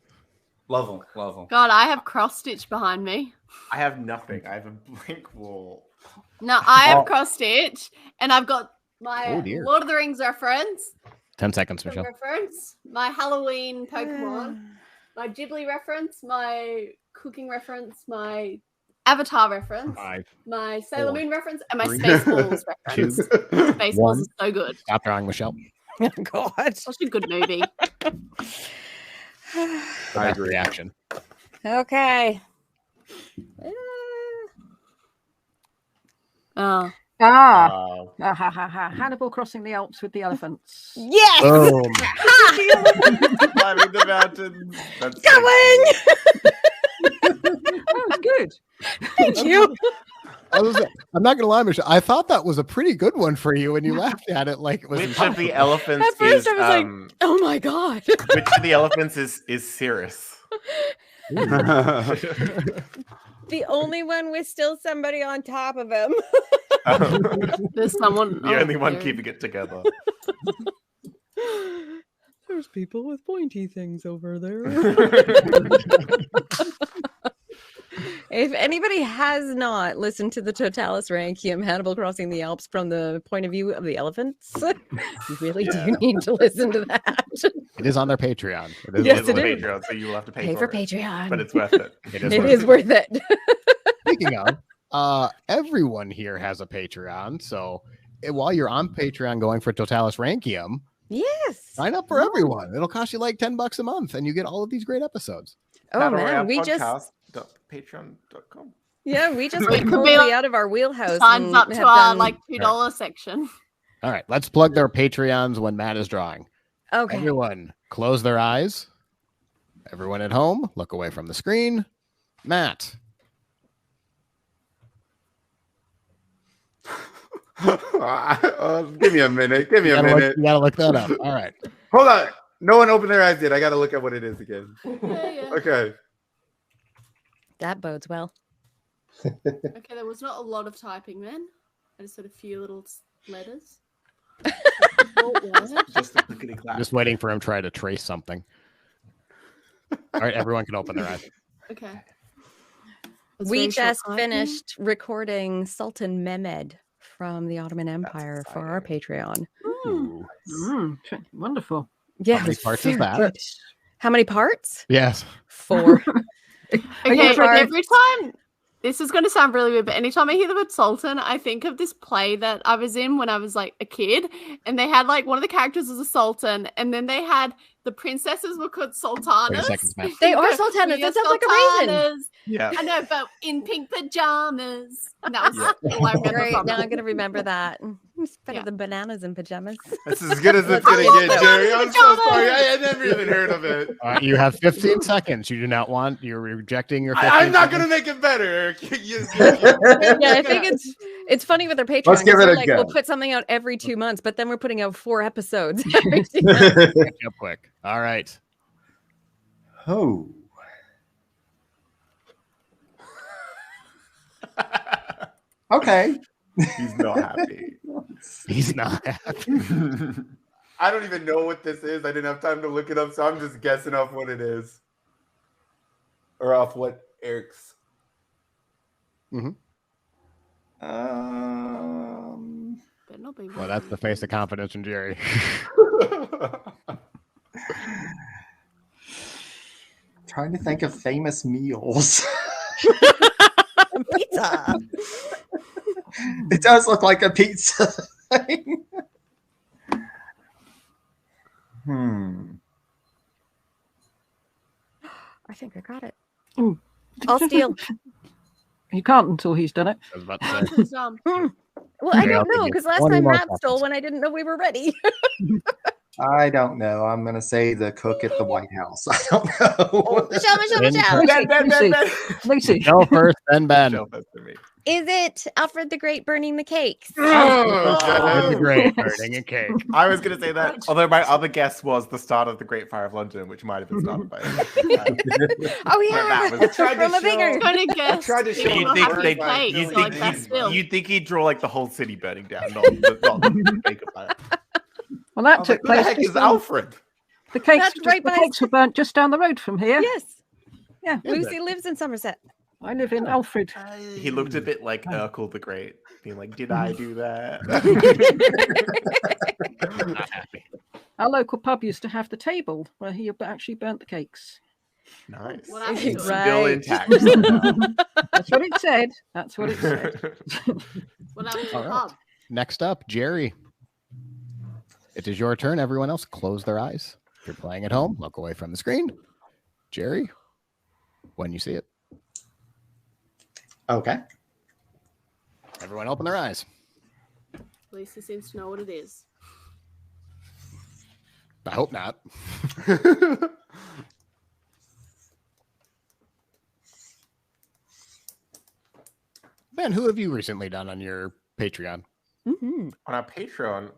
Love them. Love them. God, I have cross stitch behind me. I have nothing. I have a blank wall. No, I have cross stitch, and I've got my dear. Lord of the Rings reference. 10 seconds, Michelle. Reference, my Halloween Pokemon, my Ghibli reference, my cooking reference, my Avatar reference, 5, my Sailor 4, Moon reference, and my 3, Spaceballs reference. 2, Spaceballs 1. is so good. Stop drawing, Michelle. Oh, God. Such a good movie. I agree. Reaction. Okay. Oh, Hannibal crossing the Alps with the elephants. Yes. Boom. Climbing the mountains. That's Going. That was good. Thank you. I'm not gonna lie, Michelle. I thought that was a pretty good one for you, and you laughed at it like it was. Which of the elephants At first is I was like, oh my God. which of the elephants is Cirrus? The only one with still somebody on top of him. there's someone. The only one there. keeping it together. There's people with pointy things over there. If anybody has not listened to the Totalis Rankium Hannibal Crossing the Alps from the point of view of the elephants, you really do need to listen to that. It is on their Patreon. It is Yes, It's on it is. Patreon, so you will have to Pay for it. Patreon. But it's worth it. It It is worth it. Speaking of, everyone here has a Patreon. So while you're on Patreon going for Totalis Rankium, Yes. sign up for everyone. It'll cost you like $10 a month, and you get all of these great episodes. Oh man, we just Patreon.com. we just It went could be totally like out of our wheelhouse. Signs and up to have our done- like $2 section. All right, let's plug their Patreons when Matt is drawing. Okay. Everyone, close their eyes. Everyone at home, look away from the screen. Matt. Give me a minute. Give me a You minute. gotta look that up. All right. Hold on. No one opened their eyes yet. I got to look at what it is again. Yeah. Okay. That bodes well. Okay, there was not a lot of typing then. I just had a few little letters. What was it? Just a clickety clap. Just waiting for him to try to trace something. All right, everyone can open their eyes. Okay. It's We very short just typing. finished recording Sultan Mehmed from the Ottoman Empire for our Patreon. Ooh. Wonderful. Yeah, How many it was parts is very that? good. How many parts? Yes. 4. Okay, Okay, but every time, this is going to sound really weird, but anytime I hear the word Sultan, I think of this play that I was in when I was like a kid, and they had like one of the characters was a sultan, and then they had the princesses were called 30 sultanas. seconds, Matt. They are We sultanas. are That sounds like a raisin. sultanas. Yeah. I know, but in pink pajamas. And that was all I remember Great. from Now it. I'm gonna remember that. It's better Yeah. than bananas and pajamas. That's as good as it's Let's going do to it. get, Jerry. I'm so sorry. I had never even heard of it. All right, you have 15 seconds. You do not want, you're rejecting your 15 I'm not going to seconds? make it better. Yeah, I think it's funny with our Patreon. Let's give 'cause it we're a like, go. we'll put something out every 2 months, but then we're putting out 4 episodes. every 2 months. Catch up quick. All right. Oh. Okay. He's not happy. He's not happy. I don't even know what this is. I didn't have time to look it up, so I'm just guessing off what it is. Or off what Eric's. Mhm. Better not be Well, that's the face of confidence from Jerry. Trying to think of famous meals. Pizza. It does look like a pizza thing. I think I got it. Ooh. I'll steal. You can't until he's done it. I was about to say. Well, I Okay, I'll don't know give you because last 20 time more Matt stole seconds. when I didn't know we were ready. I don't know. I'm going to say the cook at the White House. I don't know. Michelle. Ben Michelle. Ben. Lucy. Go first, then Ben. Michelle, that's for me. Is it Alfred the Great burning the cakes? Alfred the Great burning a cake. I was going to say that, although my other guess was the start of the Great Fire of London, which might have been started by. Oh yeah, from a bigger. Trying to guess. tried to show people him having the cakes, you'd so, like, think that's still. you'd think he'd draw like the whole city burning down, not the cake of fire. Well, that I was took like, who the place. heck just is down- Alfred? The cakes, That's right the by- cakes were burnt just down the road from here. Yes, Yeah, Lucy lives in Somerset. I live in Alfred. He looked a bit like Urkel the Great, being like, "Did I do that?" Not happy. Our local pub used to have the table where he actually burnt the cakes. Nice. What happened to it? Still Right. intact. somehow. That's what it said. That's what it said. What happened to All the right. pub? Next up, Jerry. It is your turn. Everyone else, close their eyes. If you're playing at home, look away from the screen. Jerry, when you see it, Okay. everyone open their eyes. Lisa seems to know what it is. I hope not. Ben, who have you recently done on your Patreon? Mm-hmm. On our Patreon,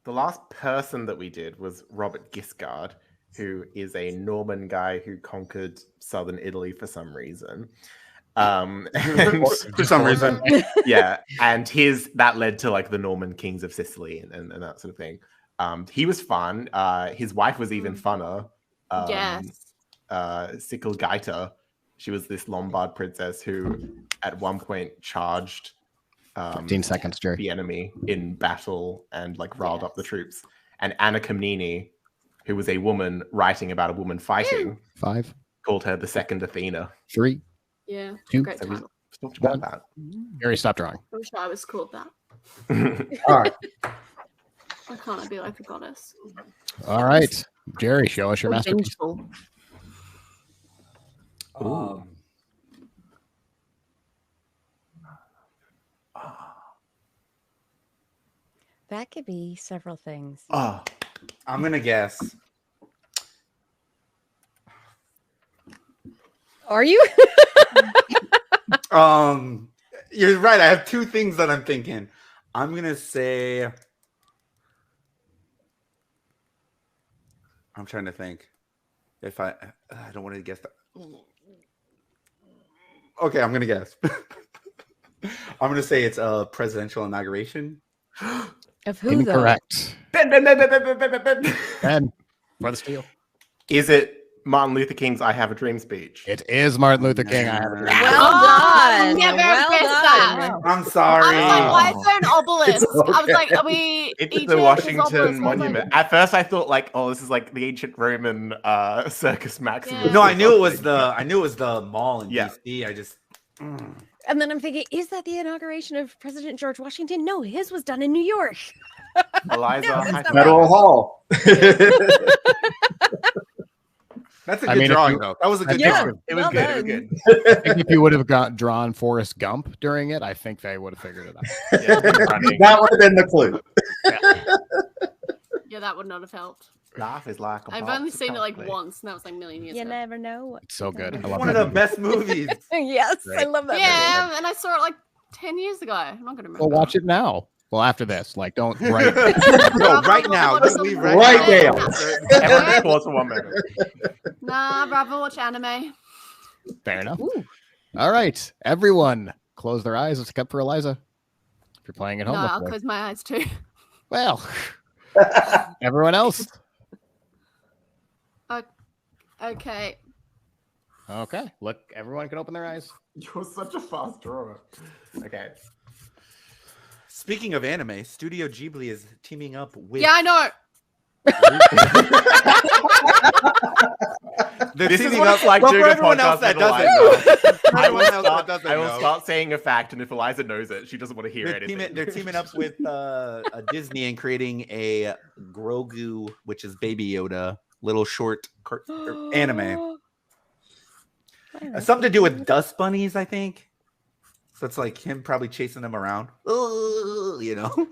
the last person that we did was Robert Giscard, who is a Norman guy who conquered southern Italy for some reason. And For some reason. yeah, and that led to like the Norman kings of Sicily and that sort of thing. He was fun. His wife was even funner. Yes. Sicilgaita. She was this Lombard princess who at one point charged 15 seconds, Jerry. the enemy in battle and like riled up the troops. And Anna Komnene, who was a woman writing about a woman fighting, 5, called her the second Athena. 3, Yeah. 2, Great So we title. talked about that. Jerry, stop drawing. I wish I was called that. All right. Why can't I be like a goddess? All right. Jerry, show us your Or masterpiece. vengeful. That could be several things. Oh, I'm gonna guess. Are you? You're right. I have two things that I'm thinking. I'm gonna say. I'm trying to think. If I don't want to guess that. Okay, I'm gonna guess. I'm gonna say it's a presidential inauguration. Of who though? Incorrect. Ben. Ben, for the steal. Is it Martin Luther King's "I Have a Dream" speech? It is Martin Luther King. I have a dream. Well done. Never Well guessed done. that. I'm sorry. I was like, why is there an obelisk? It's I was like, okay. are we? It's Egypt? the There's Washington obelisk. I was like, Monument. At first, I thought like, oh, this is like the ancient Roman Circus Maximus. Yeah. No, I knew it was the mall in Yeah. DC. I just And then I'm thinking, is that the inauguration of President George Washington? No, his was done in New York. Eliza. No, that's high not five. Federal Hall. that's a I good mean, if drawing you- though. That was a good Yeah. drawing. It was Well good. It was done. good. I think if you would have drawn Forrest Gump during it, I think they would have figured it out. Yeah, running. That would have been the clue. Yeah, that would not have helped. Laugh is like a I've box only of seen it like chocolate. once, and that was like a million years You ago. never know. It's so good. I It's love One of that the movie. best movies. Yes, I Great. love that. movie. Yeah, and I saw it like 10 years ago. I'm not gonna remember. Well, watch it now. Well, after this, like, don't write. No, right now. Just leave right, Right now. now. Everyone pause for 1 minute. Nah, rather watch anime. Fair enough. Ooh. All right, everyone, close their eyes. Let's up for Eliza. If you're playing at No, home, I'll look away. close my eyes too. Well, everyone else. Okay. Okay, look. Everyone can open their eyes. You're such a fast drawer. Okay. Speaking of anime, Studio Ghibli is teaming up with. Yeah, I know. They're This is teaming what up. it's like Well, doing for a everyone podcast else that with doesn't Eliza. know. For I will, everyone else that start, doesn't I will know. start saying a fact, and if Eliza knows it, she doesn't want to hear They're anything. teaming up with Disney and creating a Grogu, which is Baby Yoda, little short anime. Something to do with dust bunnies, I think. So it's like him probably chasing them around. You know.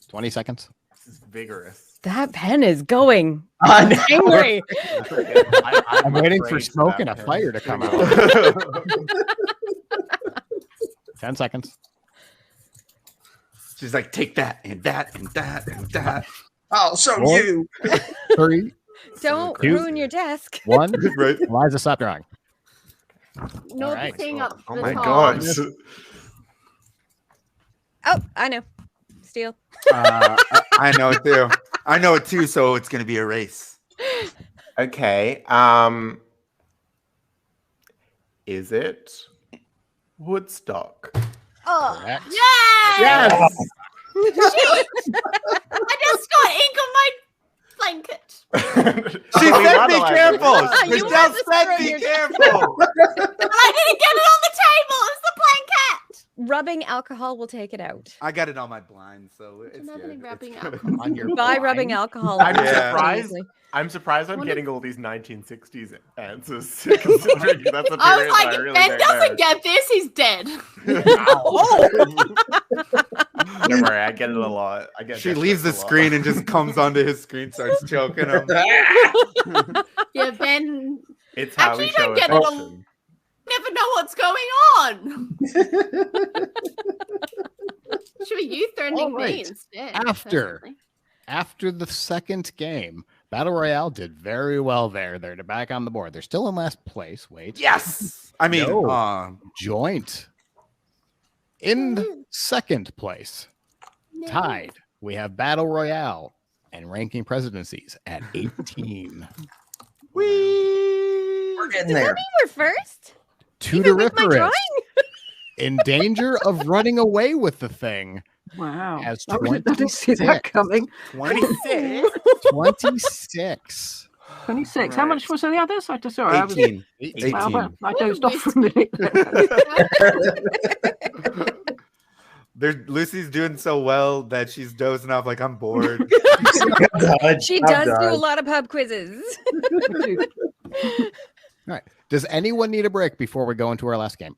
20 seconds. This is vigorous. That pen is going. I know. Angry. I'm waiting for afraid smoke that and a pen. fire to come out. 10 seconds. She's like, take that and that and that and that. I'll show Four. you. 3, Don't Two. ruin your desk. 1. Right. Eliza, stop drawing. No, All the right. thing up Oh the my top. god. Oh, I know. Steal. I know it too. I know it too, so it's gonna be a race. Okay. Is it Woodstock? Oh, Correct. Yes! Yes! Shit! I just got ink on my blanket. She said be careful. You Michelle want to said throw be your- careful. And I didn't get it on the table. It was the blanket. rubbing alcohol will take it out. I got it on my blind, so it's Not good. any It's rubbing good. alcohol. On your By blind? rubbing alcohol. I'm on it surprised. easily. I'm surprised I'm What getting all these 1960s answers, considering that's a I was period like, I if really Ben don't doesn't know. get this, he's dead. Don't worry, I get it a lot. I get. She leaves the a lot. screen and just comes onto his screen, starts choking him. Yeah, Ben It's how Actually, we you don't show get it a- affection. never know what's going on. Should be you threatening All right. me instead. After. personally. After the second game, Battle Royale did very well there. They're back on the board. They're still in last place. Wait. Yes. I mean, No. Joint. In second place, No. tied, we have Battle Royale and ranking presidencies at 18. We're getting there. We're first. Even with my Tudoriforus, drawing? in danger of running away with the thing, Wow. Has I didn't see that 26. coming. 26. 26. 26. How much was the others? I just saw. I was 18. Well, 18. I dozed off for a minute. Lucy's doing so well that she's dozing off like I'm bored. She does do a lot of pub quizzes. Does anyone need a break before we go into our last game?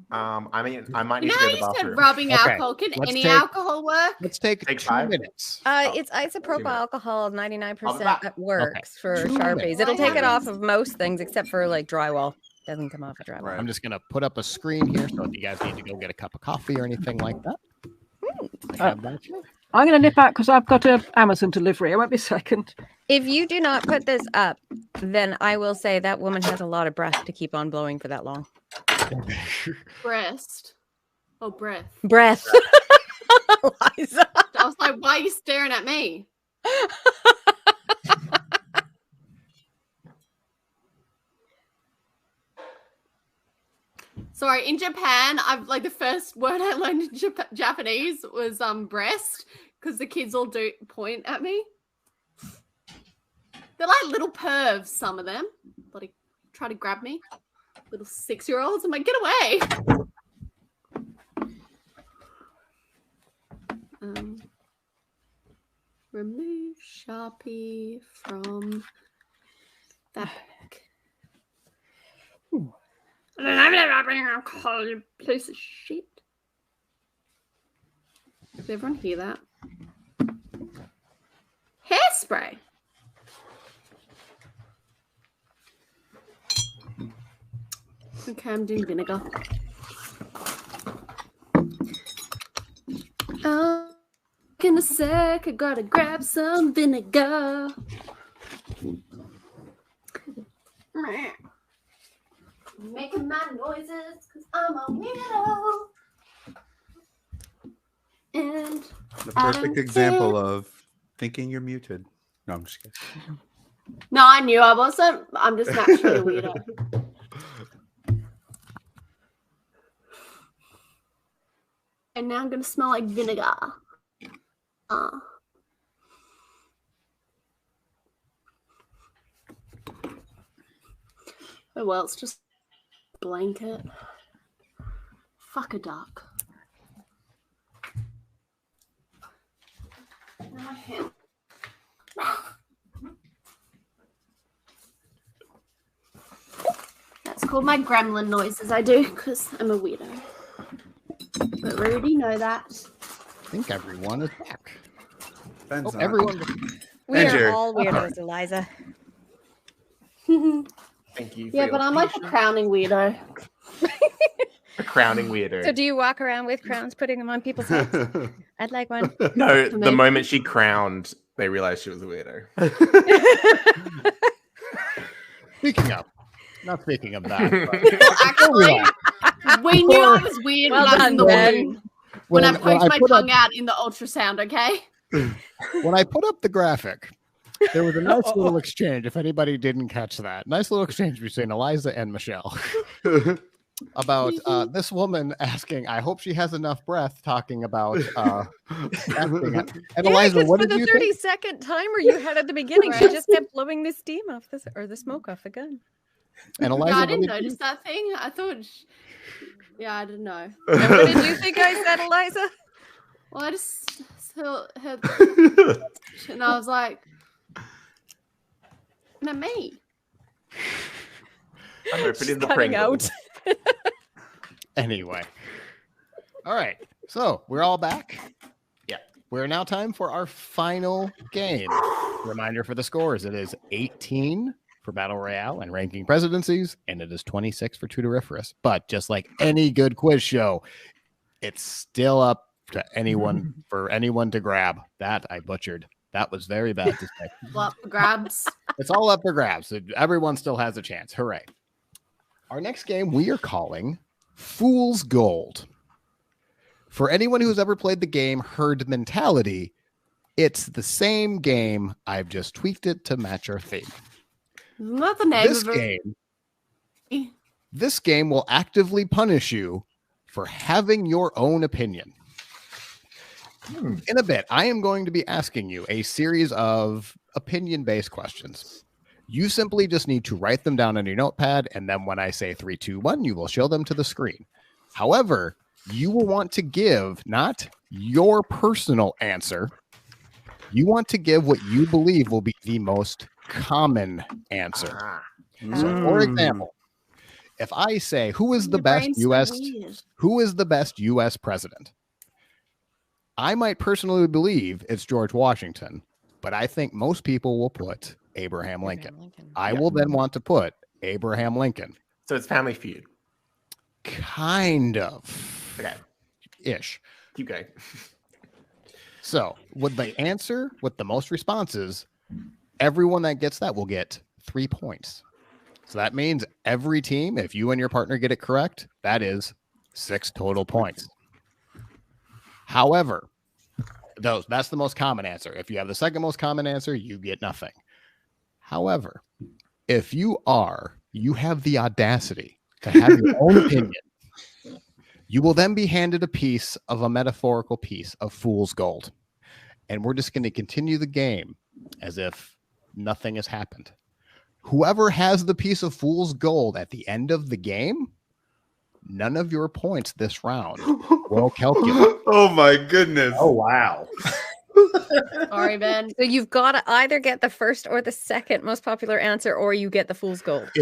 I mean, I might You need know to how go to you the said bathroom. rubbing Okay, alcohol? Can let's any take- alcohol work? Let's take Take 2 5? minutes. It's isopropyl minutes. alcohol, 99% back. that works for 2 Sharpies. minutes. It'll take it Why off of most things except for like drywall. Doesn't come off of drywall. Right. I'm just going to put up a screen here. So if you guys need to go get a cup of coffee or anything like that, I have that here. I'm going to nip out because I've got an Amazon delivery. I won't be a second. If you do not put this up, then I will say that woman has a lot of breath to keep on blowing for that long. Breast. Oh, breath. Breath. Liza. I was like, why are you staring at me? Sorry, in Japan, I've like the first word I learned in Japanese was breast because the kids all do point at me. They're like little pervs, some of them. Bloody try to grab me. Little 6-year-olds. I'm like, get away. Remove Sharpie from that bag. I don't have any rubbing alcohol, you piece of shit. Did everyone hear that? Hairspray. Okay, I'm doing vinegar. In a sec, I gotta grab some vinegar. Making my noises because I'm a weirdo. And The I perfect don't example care. of thinking you're muted. No, I'm just kidding. No, I knew I wasn't. I'm just naturally a weirdo. And now I'm gonna smell like vinegar. Oh well, it's just a blanket. Fuck a duck. That's called my gremlin noises I do because I'm a weirdo. But we already know that. I think everyone is back. Ben's not. Everyone. We And are Jerry. all weirdos, Eliza. Thank you. For Yeah, your but I'm like a patience. crowning weirdo. A crowning weirdo. So do you walk around with crowns, putting them on people's heads? I'd like one. No, the Maybe. moment she crowned, they realized she was a weirdo. Not speaking of that. But Well, actually, we knew I was weird Well when I was in the done, Ben. womb. When I poked my put tongue out in the ultrasound, okay? when I put up the graphic, there was a nice little exchange. If anybody didn't catch that, nice little exchange between Eliza and Michelle about this woman asking, "I hope she has enough breath," talking about acting. And Eliza, because what for did the you 30-second timer you had at the beginning, she just kept blowing the steam off the smoke off the gun. And No, Eliza, I what didn't did notice that thing. I thought, yeah, I didn't know. And what did you think I said, Eliza? Well, I just saw her, and I was like, "No, me." I'm opening the Cutting Pringles. out. Anyway. All right. So we're all back. Yeah. We're now time for our final game. Reminder for the scores. It is 18 for Battle Royale and Ranking Presidencies, and it is 26 for Tudoriforus. But just like any good quiz show, it's still up to anyone for anyone to grab. That I butchered. That was very bad to say. Well, grabs. It's all up for grabs. So everyone still has a chance. Hooray. Our next game we are calling Fool's Gold. For anyone who's ever played the game Herd Mentality, it's the same game. I've just tweaked it to match our theme. Isn't that the name This of it? This game will actively punish you for having your own opinion. In a bit, I am going to be asking you a series of opinion-based questions. You simply just need to write them down on your notepad, and then when I say 3, 2, 1, you will show them to the screen. However, you will want to give not your personal answer. You want to give what you believe will be the most common answer. So, for example, if I say, who is the best US president? I might personally believe it's George Washington, but I think most people will put Abraham Lincoln. I will then want to put Abraham Lincoln. So it's Family Feud. Kind of. Okay. Ish. Keep going. So with the answer with the most responses, everyone that gets that will get 3 points. So that means every team, if you and your partner get it correct, that is 6 total points. However, that's the most common answer. If you have the second most common answer, you get nothing. However, if you have the audacity to have your own opinion, you will then be handed a metaphorical piece of fool's gold. And we're just going to continue the game as if nothing has happened. Whoever has the piece of fool's gold at the end of the game, none of your points this round will calculate. Oh my goodness. Oh, wow. Sorry, Ben. So you've got to either get the first or the second most popular answer, or you get the fool's gold. So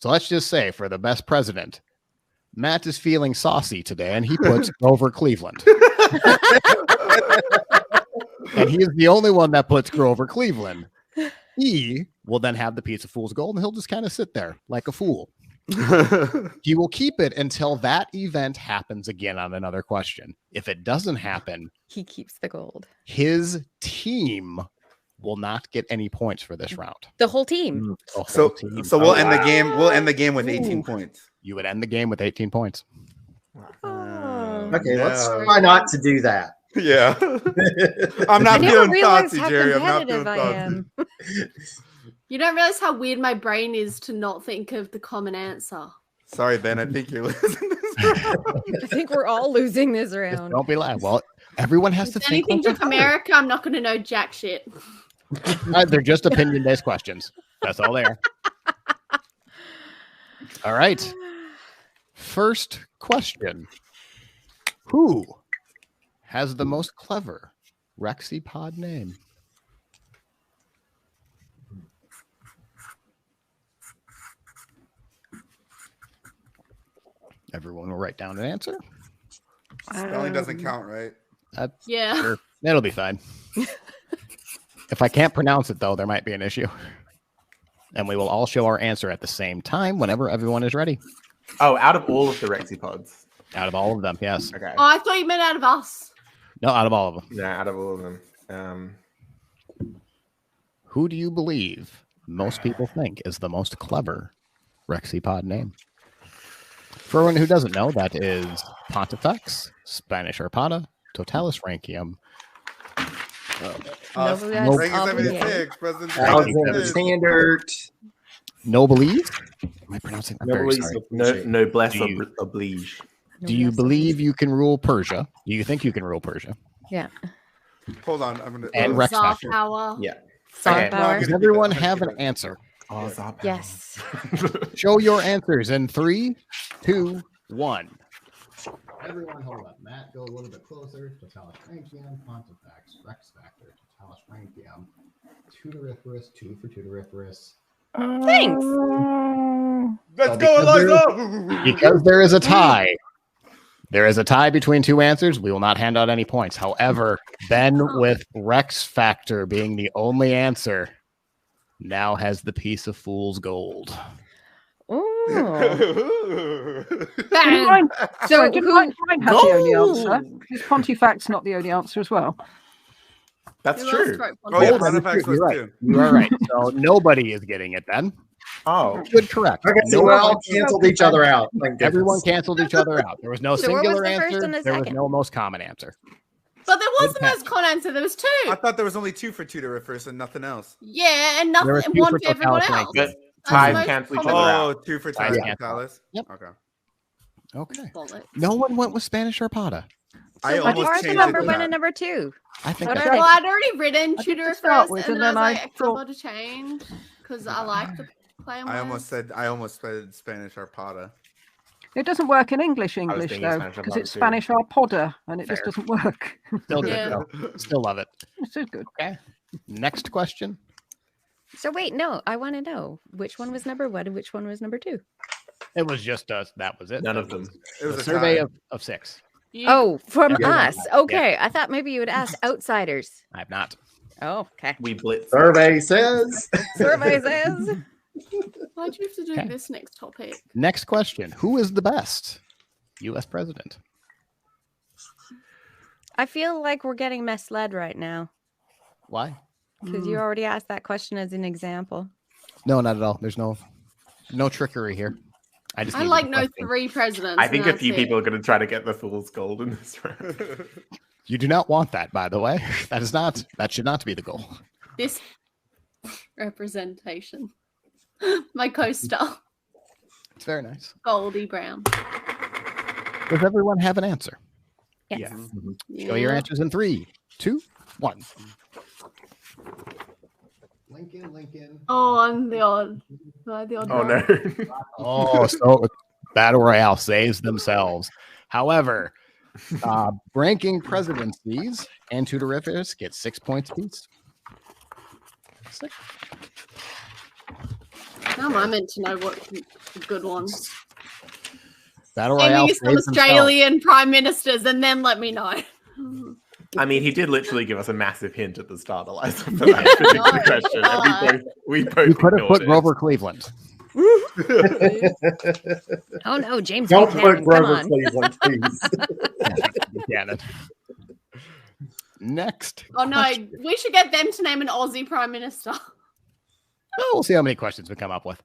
let's just say for the best president, Matt is feeling saucy today, and he puts Grover Cleveland. And he is the only one that puts Grover Cleveland. He will then have the piece of fool's gold, and he'll just kind of sit there like a fool. He will keep it until that event happens again on another question. If it doesn't happen, He keeps the gold. his team will not get any points for this round. The whole team. The whole So team. we'll end the game. We'll end the game with 18 Ooh. points. You would end the game with 18 points. Okay, let's No. try not to do that. Yeah. I'm I not never feeling realized saucy, how Jerry. I'm not competitive feeling I saucy. am. You don't realize how weird my brain is to not think of the common answer. Sorry, Ben. I think you're losing this round. I think we're all losing this Just round. don't be loud. Well, everyone has to If think. anything once took America, I'm not going to know jack shit. They're just opinion-based questions. That's all they are. All right. First question. Who has the most clever RexyPod name? Everyone will write down an answer. Spelling doesn't count, right? Yeah. Sure. It'll be fine. If I can't pronounce it, though, there might be an issue. And we will all show our answer at the same time whenever everyone is ready. Oh, out of all of the RexyPods. Out of all of them, yes. Okay. Oh, I thought you meant out of us. No, out of all of them. No, out of all of them. Who do you believe most people think is the most clever RexyPod name? For everyone who doesn't know, that is Pontifex, Spanish Arpada, Totalis Rankium, Alexander Standard. Noblesse. Am I pronouncing that? Very sorry. Noblesse oblige. Do you believe you can rule Persia? Do you think you can rule Persia? Yeah. Hold on. I'm gonna. And Rex Czar Factor. power. Yeah. Czar Okay. power. Does everyone have an answer? Oh, Czar power. Yes. Show your answers in 3, 2, 1. Everyone, hold up. Matt, go a little bit closer. Totalis Rankium, Pontifex, Rex Factor, Totalis Rankium, Tudoriferus, 2 for Tudoriferus. Thanks. Let's go, Eliza. Because there is a tie. There is a tie between two answers. We will not hand out any points. However, Ben with Rex Factor being the only answer now has the piece of fool's gold. Ooh. Mine, So didn't who? mine have the only answer? Is Pontifex not the only answer as well? That's Who else true. wrote Oh yeah, Pontifex? Pontifex was You're right. too. You are right. So nobody is getting it then. Oh, Good, correct. Okay, so we all canceled each other out. Thank goodness. Everyone canceled each other out. There was no So what was singular the first answer. and the There was second? no most common answer. But there was Good the most common answer. There was 2. I thought there was only 2 for Tudoriferus and nothing else. Yeah, and There nothing. was And 2 one for for everyone Totalis else. Rankium. but That's ties most cancel each common. other Oh, out. 2 for Ties Ties cancel. Totalis. Yep. Okay. Okay. Bollocks. No one went with Spanish Arpada. I So almost what are the changed it number to 1 that. and number 2? I think What that's are Well, they? I'd already written I think to Tudor start first, with, and and then I then was I like, thought- I'm going to change because I like to play them. I almost said Spanish Arpada. It doesn't work in English thinking though, Spanish because Arpada it's too. Spanish Arpoda, and it just Fair. doesn't work. still good. Yeah. Though. Still love it. This is good. Okay. Next question. So wait, no, I want to know which one was number 1 and which one was number 2. It was just us. That was it. None That of them. was It was a a survey tie. of 6. You- Oh, from Everyone us. has, Okay, I thought maybe you would ask outsiders. I have not. Oh, okay. We blitz. Survey says. Survey says. Why'd you have to do Okay. this next topic? Next question. Who is the best U.S. president? I feel like we're getting misled right now Why? because you already asked that question as an example. No, not at all. There's no trickery here. I just I need like the no question. 3 presidents. I think and a few that's it. people are going to try to get the fool's gold in this round. You do not want that, by the way. That should not be the goal. This representation. My co-star, It's very nice. Goldie Brown. Does everyone have an answer? Yes. Yes. Show your Yeah. answers in 3, 2, 1. Lincoln. Oh, I'm the odd. Am I the odd Oh one? no. Oh, so Battle Royale saves themselves. However, ranking presidencies and Tudoriferus get 6 points apiece. 6. How am I meant to know what the good ones? Battle Naming Royale you some saves themselves. Australian prime ministers and then let me know. I mean, he did literally give us a massive hint at the start, Eliza, for that particular No, question. And we both You could have ignored put it. Grover Cleveland. Oh no, James Don't Buchanan, put come Grover on. Cleveland, please. Buchanan. Next. Oh no, we should get them to name an Aussie prime minister. Oh, we'll see how many questions we come up with.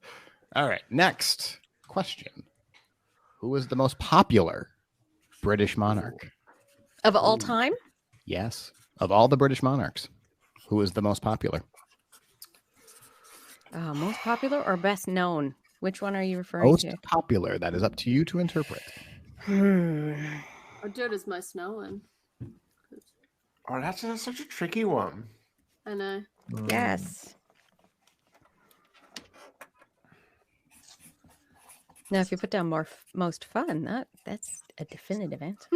All right. Next question. Who is the most popular British monarch? Of all time? Yes. Of all the British monarchs, who is the most popular? Most popular or best known? Which one are you referring Most to? popular. That is up to you to interpret. I'll do it as most known. Oh, that's such a tricky one. I know. Yes. Now, if you put down most fun, that's a definitive answer.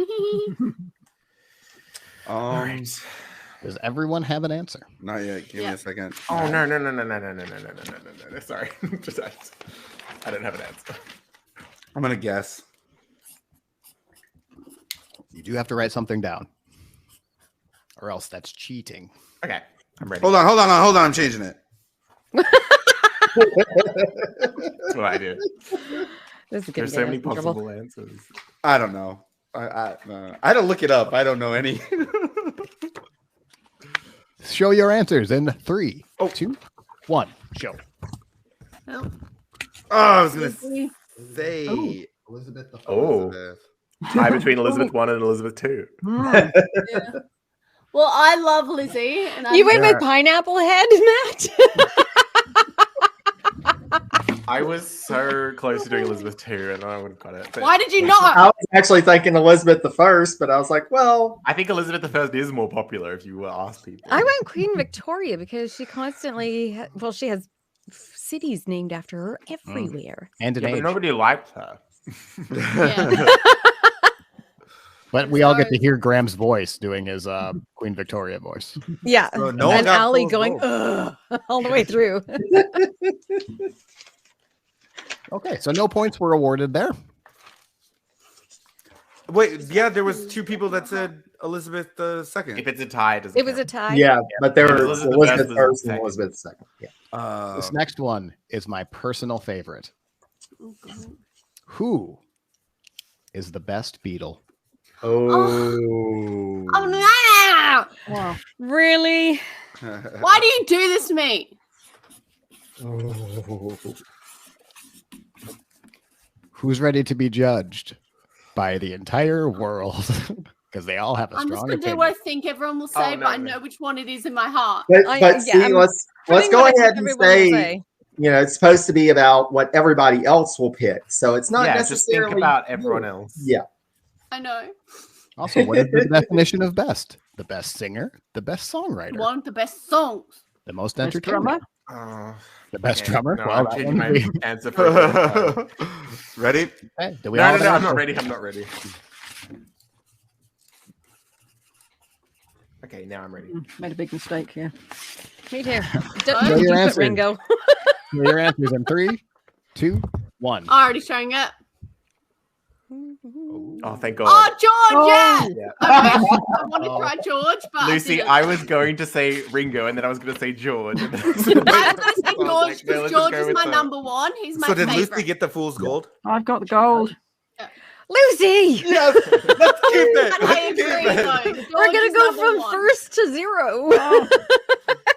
Does everyone have an answer? Not yet. Give me Yeah. a second. Oh no. Sorry. I don't have an answer. I'm gonna guess. You do have to write something down. or else that's cheating. Okay, I'm ready. Hold on. I'm changing it. That's what I did. This is gonna There's get so many us in trouble. possible answers. I don't know. I had to look it up. I don't know any. Show your answers in 3, 2, 1. Show. Oh, I was gonna say Elizabeth the Oh, tie between Elizabeth 1 and Elizabeth 2. yeah. Well, I love Lizzie. And You went with pineapple head, Matt? I was so close to doing Elizabeth 2, and I would have got it. But Why did you not? I was actually thinking Elizabeth the First, but I was like, well, I think Elizabeth I is more popular if you were asked people. I went Queen Victoria because she constantly, she has cities named after her everywhere. And an Yeah, but age. nobody liked her. Yeah. But we all get to hear Graham's voice doing his Queen Victoria voice. Yeah. So no one And got Allie full going, gold. ugh, all the way through. Okay, so no points were awarded there. Wait, yeah, there was 2 people that said Elizabeth II. If it's a tie, it doesn't It was a count. tie. yeah, but there Yeah, was Elizabeth Elizabeth I First and second. Elizabeth Second. Yeah. This next one is my personal favorite. Oh, God. Who is the best Beatle? Oh. Oh, no! Wow. Really? Why do you do this to me? Who's ready to be judged by the entire world? Because they all have a I'm just strong going to do opinion. what I think everyone will say, Oh, but I no. know which one it is in my heart. But, Yeah, see, I'm let's Putting go what I think ahead and everyone will say, you know, it's supposed to be about what everybody else will pick. So it's not Yeah, just necessarily think about everyone else. Yeah. I know. Also, what is the definition of best? The best singer, the best songwriter, One of the best songs. the most Best entertaining, drummer? the best Okay, drummer. No, Well, I'm that changing one my would be- answer for Ready? Okay, do we No, all no, have no, an I'm not answer? ready. I'm not ready. Okay, now I'm ready. Made a big mistake here. Me too. Show Don't your you put answers. Ringo. Show your answers in 3, 2, 1. Already showing it. Oh, thank God. Oh, George, yeah! Yeah. I wanted to try George, but Lucy, I I didn't. was going to say Ringo, and then I was going to say George. And then I was going to say I was George like, no, because let's just George go is with my the- number one. He's my So did favorite. Lucy get the fool's gold? I've got the gold. Lucy! Yes. Let's keep it. And I agree, though. George We're going is to go number from one. first to 0. Oh,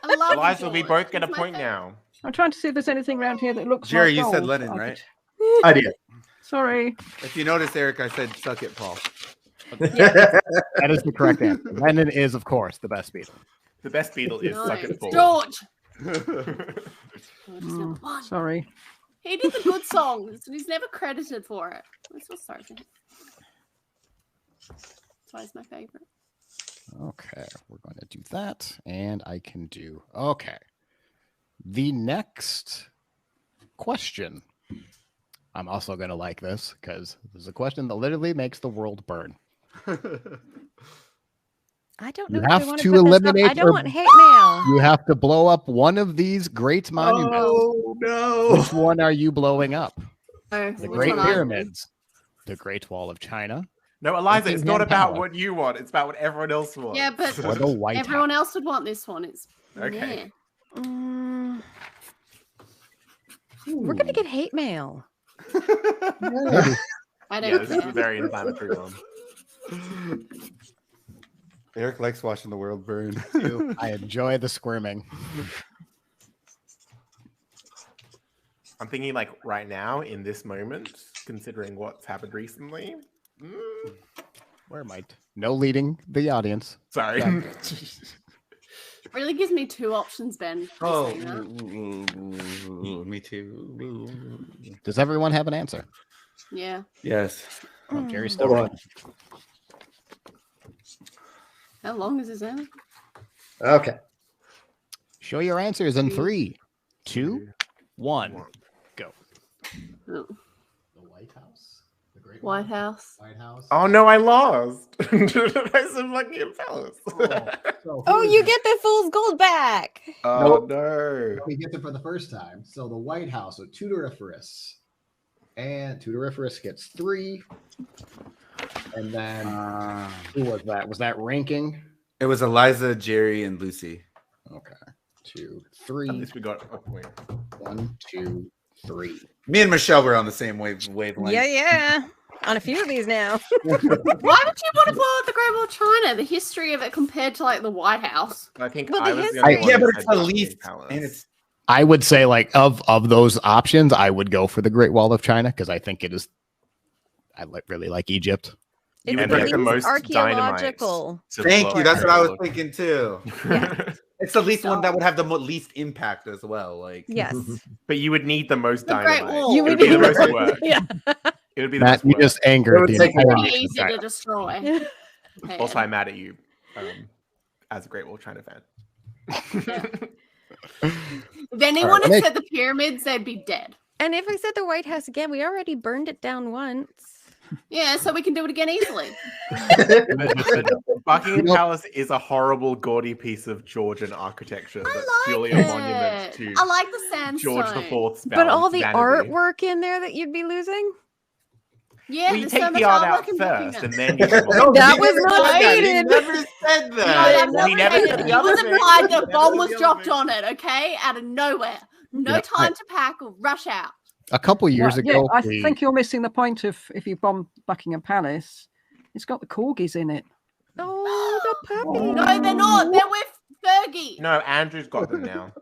I love you, Eliza, we George. both get a He's my point favorite. now. I'm trying to see if there's anything around here that looks Jerry, like you said gold. Lennon, I right? could- I did. Sorry. If you notice, Eric, I said suck it, Paul. That is the correct answer. Lennon is, of course, the best Beatle. The best Beatle is Suck It Nice. Full. George. George is Mm, number one. sorry. He did the good songs, and he's never credited for it. I'm so sorry for him. That's why he's my favorite. Okay, we're going to do that, and I can do. Okay, the next question. I'm also going to like this because this is a question that literally makes the world burn. I don't You know if have I want to put this up. eliminate I don't or- want hate mail. You have to blow up one of these great monuments. Oh no! Which one are you blowing up? Oh, The which Great one are you? Pyramids, the Great Wall of China, No, Eliza, it's not Buckingham about Palace. what you want. It's about what everyone else wants. Yeah, but or the White everyone House? else would want this one. It's Okay. yeah. Mm, we're going to get hate mail. Maybe. I Yeah, don't this is a care. very inflammatory one. Eric likes watching the world burn. I enjoy the squirming. I'm thinking like right now in this moment, considering what's happened recently. Where might no leading the audience? Sorry. Yeah. Really gives me two options, Ben. for Oh, saying that. me too. Does everyone have an answer? Yeah. Yes. Oh, Jerry's still Hold on. writing. How long is this in? Okay. Show your answers in 3, 2, 1. Go. Oh, The White House. The Great White House. White House. Oh no, I lost. I said Buckingham Palace. Oh, you get the fool's gold back. Oh no. We get it for the first time. So the White House with Tudoriforus. And Tudoriforus gets 3. And then who was that? Was that ranking? It was Eliza, Jerry, and Lucy. Okay. 2, At 3. least we got a point. 1, 2, 3. Me and Michelle were on the same wavelength. Yeah. On a few of these now. Why would you want to pull out the Great Wall of China? The history of it compared to like the White House. I think Well, I the was the history- only one Yeah, who but it's said the Buckingham least, Palace. and it's I would say, like, of those options, I would go for the Great Wall of China because I think it is. really like Egypt. It's And the like the least most archaeological. dynamite to Thank blow you. That's what I was up. thinking too. Yeah. It's the least one that So- would have the least impact as well. Like, Yes. But you would need the most The Great dynamite. Wall. You It would would be the need most the- work. Yeah. It would be the Matt, most you work. just It angered would the take a entire while. Pretty nation of easy to China. destroy. Also, I'm mad at you as a Great Wall of China fan. If anyone Alright, had Nick. said the pyramids, they'd be dead. And if I said the White House again, we already burned it down once. Yeah, so we can do it again easily. Buckingham You know- Palace is a horrible, gaudy piece of Georgian architecture that's like purely a monument to I like the sandstone. George IV's But all the vanity. artwork in there that you'd be losing? Yeah, We there's take so the much art artwork out in first, Buckingham. and then you No, That he was never not said that. He stated. never said No, that. that's He not never what said it the It other was thing. implied He the never bomb said was the other dropped thing. on it, okay? Out of nowhere. No Yeah, time to pack or rush out. A couple years Yeah, ago, I we- think you're missing the point of if you bomb Buckingham Palace, it's got the corgis in it. Oh, the puppy. No, they're not. They're with Fergie. No, Andrew's got them now.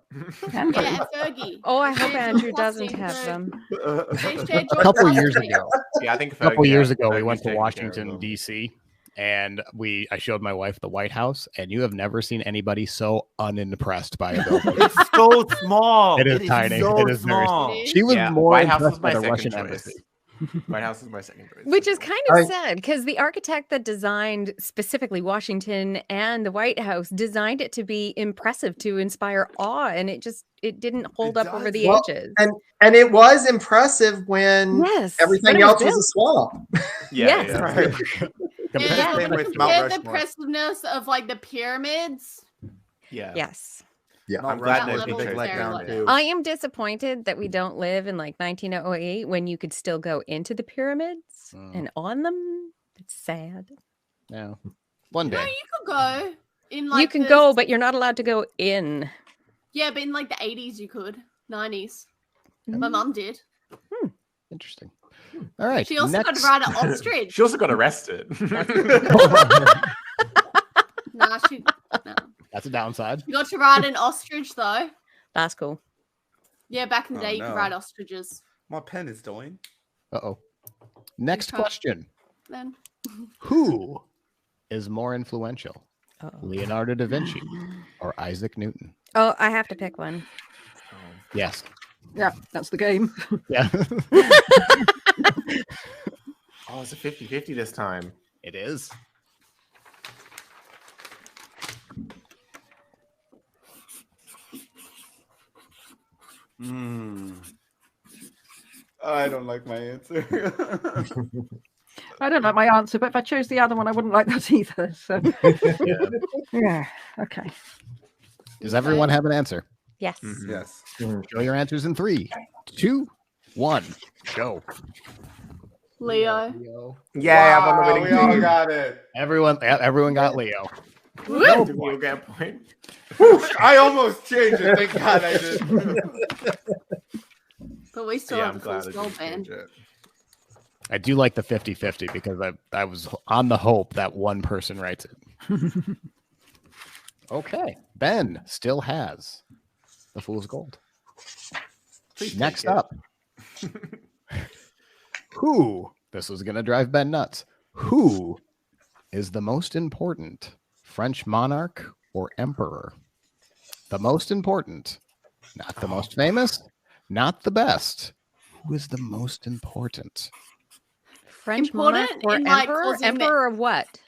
Yeah, and Fergie. Oh, I hope They share Andrew George doesn't Washington. have them. They share a George couple years Washington. ago, Yeah, I think a couple Fergie- years ago, we Fergie's went to taking care of Washington them. D.C. and I showed my wife the White House, and you have never seen anybody so unimpressed by a building. It's so small. It is tiny. So It is very small. It is. She was Yeah, more White House impressed was by my the second Russian choice. embassy. White House is my second choice. Which is kind of I- sad because the architect that designed specifically Washington and the White House designed it to be impressive, to inspire awe, and it didn't hold up over does. the Well, edges. And it was impressive when Yes, when everything it else was built. a swamp. Yeah, Yes. yeah. Right. Yeah, Same but with compare Mount the Rushmore. impressiveness of like the pyramids. Yeah. Yes. Yeah. I'm glad That that level they is chose very that. low. too. I am disappointed that we don't live in like 1908 when you could still go into the pyramids Mm. and on them. It's sad. Yeah, one No, day. you could go in like you can the- go, but you're not allowed to go in. Yeah, but in like the 80s you could. 90s. Mm. My mum did. Interesting. All right. She also got next. to ride an ostrich. She also got arrested. Nah, she no. That's a downside. You got to ride an ostrich though. That's cool. Yeah, back in the Oh, day you no. could ride ostriches. My pen is doing. Uh-oh. Next try- question. Then Who is more influential, Uh-oh. Leonardo da Vinci or Isaac Newton? Oh, I have to pick one. Yes. Yeah, that's the game. Yeah. Oh, it's a 50-50 this time. It is. I don't like my answer. I don't like my answer, but if I chose the other one, I wouldn't like that either. So, Yeah. yeah, okay. Does everyone have an answer? Yes. Mhm. Yes. Show your answers in 3, 2, 1. Go. Leo. Yeah, I'm on the Wow, winning we all team. got it. Everyone got Leo. Woo! Did we all get a point? I almost changed it. Thank God I did. But we still Yeah, have I'm the glad full I skull didn't band. change it. I do like the 50-50 because I was on the hope that one person writes it. Okay. Ben still has the Fool's Gold. Please Next take it. up. Who, this was going to drive Ben nuts. Who is the most important French monarch or emperor? The most important, not the most famous, not the best. Who is the most important? French Important monarch or in, like, emperor? causing Emperor of what?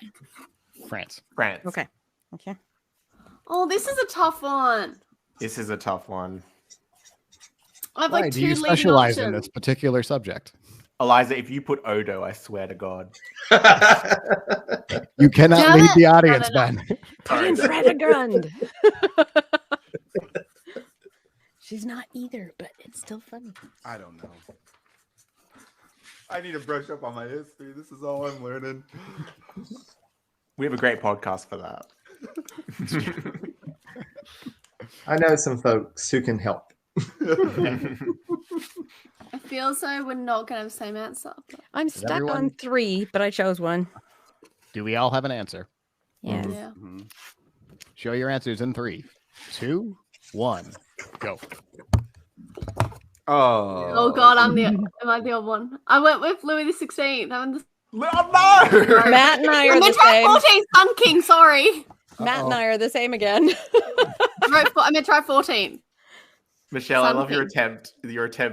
France. France. Okay. Okay. Oh, this is a tough one. This is a tough one. I have Why like do two you leading specialize in options. this particular subject? Eliza, if you put Odo, I swear to God. You cannot Damn lead it. the No, audience, no, no. Ben. Time Fredegund. She's not either, but it's still funny. I don't know. I need to brush up on my history. This is all I'm learning. We have a great podcast for that. I know some folks who can help. I feel so we're not going to have the same answer. I'm Does stuck everyone- on 3, but I chose 1. Do we all have an answer? Yes. Yeah. Show your answers in 3, 2, 1, go. Oh. Oh God, am I the odd one? I went with Louis the 16th. No! Matt and I I are the meant to try same. 14th, Sun King. Sorry. Matt and I are the same again. I meant to try 14th. Michelle, I Sun love your King. attempt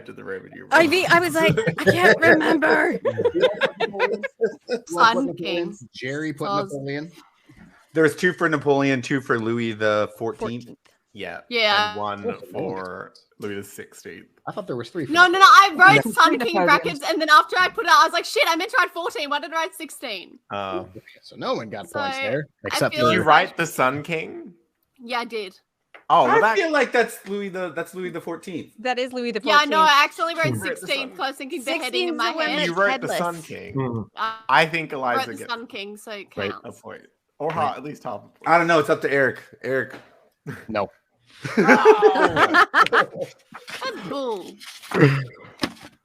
at the Roman numeral. I was like, I can't remember. Sun King. Jerry put Oz. Napoleon. There's 2 for Napoleon, 2 for Louis the 14th. Yeah. Yeah. And 1 for Louis the 16th. I thought there was 3. No. I wrote Sun Three King in Napoleons. brackets, and then after I put it out, I was like, shit, I meant to write 14. Why did I write 16? So no one got So, points there, except feel Did you for write the Sun King? Yeah, I did. Oh, well, I that... feel like that's Louis the 14th. That is Louis the 14th. Yeah, I know. I actually wrote You wrote the 16th. Sun- So I was thinking the heading in 16's my the one head. that- you wrote headless. the Sun King. Mhm. I think I Eliza wrote the gets Sun King, so it Wait. counts. a point. Or at least half a point. I don't know. It's up to Eric. Eric. no. That's cool.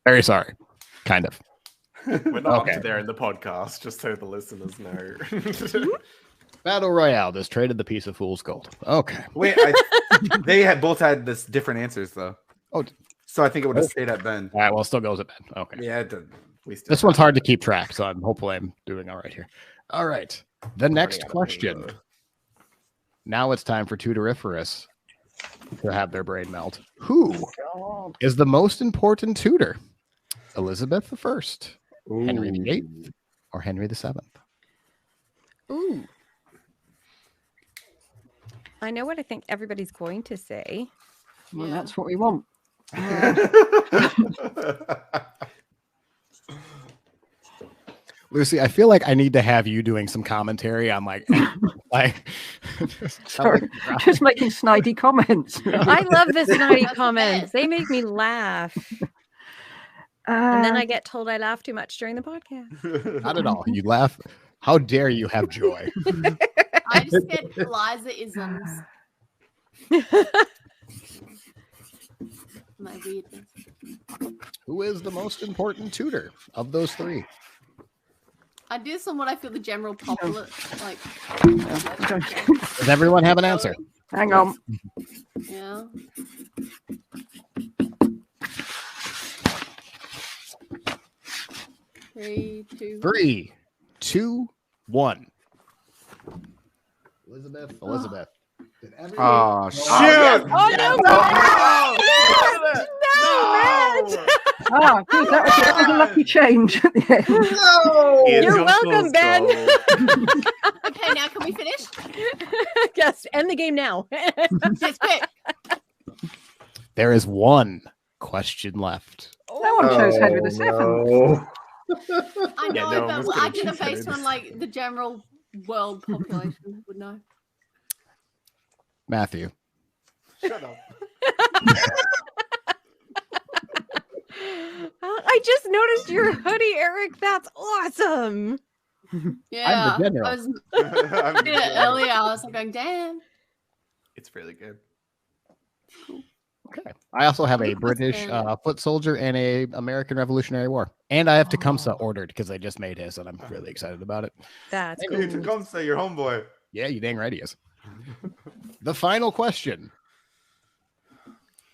Very sorry. Kind of. We're not Okay. up to there in the podcast, just so the listeners know. Battle Royale just traded the piece of fool's gold. Okay. Wait, they had both had this different answers though. Oh. So I think it would have stayed at Ben. All right. Well, it still goes at Ben. Okay. Yeah, it did. We still This one's hard to keep track, so hopefully I'm doing all right here. All right. The next out of question. bingo. Now it's time for Tudoriforus to have their brain melt. Who is the most important tutor? Elizabeth I, Henry VIII, or Henry VII? Ooh. I know what I think everybody's going to say. Well, Yeah. that's what we want. Lucy, I feel like I need to have you doing some commentary on like Sorry, just making snidey comments. I love the snidey That's the comments. best. They make me laugh. And then I get told I laugh too much during the podcast. Not at all. You laugh. How dare you have joy? I just get Eliza isms. My weirdness. Who is the most important tutor of those 3? I do this on what I feel the general popular like. Does everyone have an answer? Hang on. Yeah. Three, two. 3, 2, 1. Elizabeth. Did everyone... Oh shoot! Oh, no, Ah, good. That was a lucky change at the end. No! Ian's You're got welcome, fool's Ben. gold. Okay, now can we finish? Yes, end the game now. Yes, quick. There is one question left. No one chose Henry the Seventh. no. I know, Yeah, no one but was I gonna did it choose based Henry on like the general world population would know. Matthew. Shut up. I just noticed your hoodie, Eric. That's awesome. Yeah, general. I did it earlier. I was like going, damn. It's really good. Okay. I also have a That's British good. foot soldier and a American Revolutionary War. And I have Tecumseh ordered because I just made his and I'm really excited about it. That's Hey, cool. Tecumseh, your homeboy. Yeah, you dang right he is. The final question.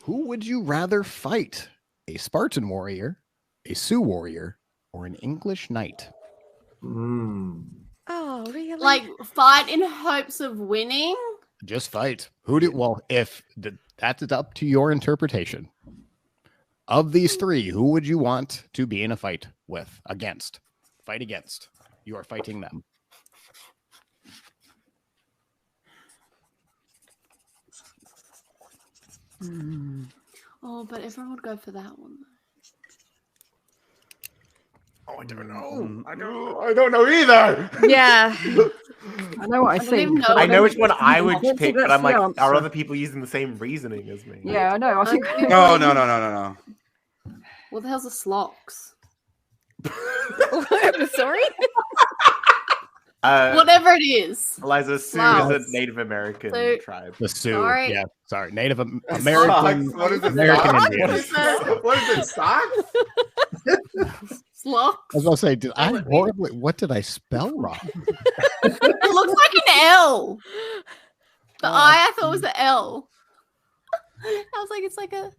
Who would you rather fight? A Spartan warrior, a Sioux warrior, or an English knight? Oh, really? Like fight in hopes of winning. Just fight. Who do well if that's up to your interpretation. Of these 3, who would you want to be in a fight with? Against. Fight against. You are fighting them. Oh, but everyone would go for that one. Oh, I don't know. I don't know either. Yeah. I know what I I don't even think. know. I know which one I would I don't pick, think but that's I'm like, the are answer. other people using the same reasoning as me? Yeah, I know. I think. No, no, no, no, no, no. What the hell's a slocks? Sorry? Whatever it is. Eliza, Sioux Wow. is a Native American Sioux. tribe. The Sioux. Sorry. Yeah, sorry. Native Socks? American. What is it? American Socks? Indians. What is it, socks? Slocks. I was going to say, did I horribly? What did I spell wrong? It looks like an L. The I thought was the L. I was like, it's like a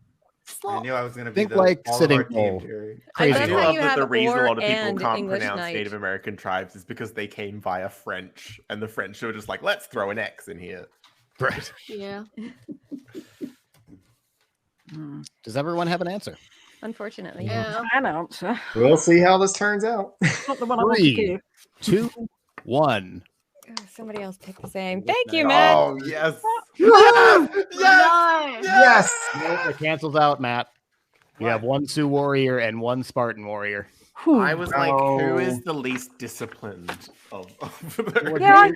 I slot. knew I was going to be Think the like all sitting of our team, bull. Jerry. I I love do how love you that have the reason a or lot of people and can't English pronounce night. Native American tribes is because they came via French, and the French were just like, let's throw an X in here. Right. Yeah. Does everyone have an answer? Unfortunately. Yeah. An answer. We'll see how this turns out. Not the one I want to 3, give. 2, 1. Oh, somebody else picked the same. Thank you, Matt. Oh, yes. No. Yes. Nope, it cancels out, Matt. You have one Sioux warrior and one Spartan warrior. Whew. I was like, No. who is the least disciplined of the Yeah,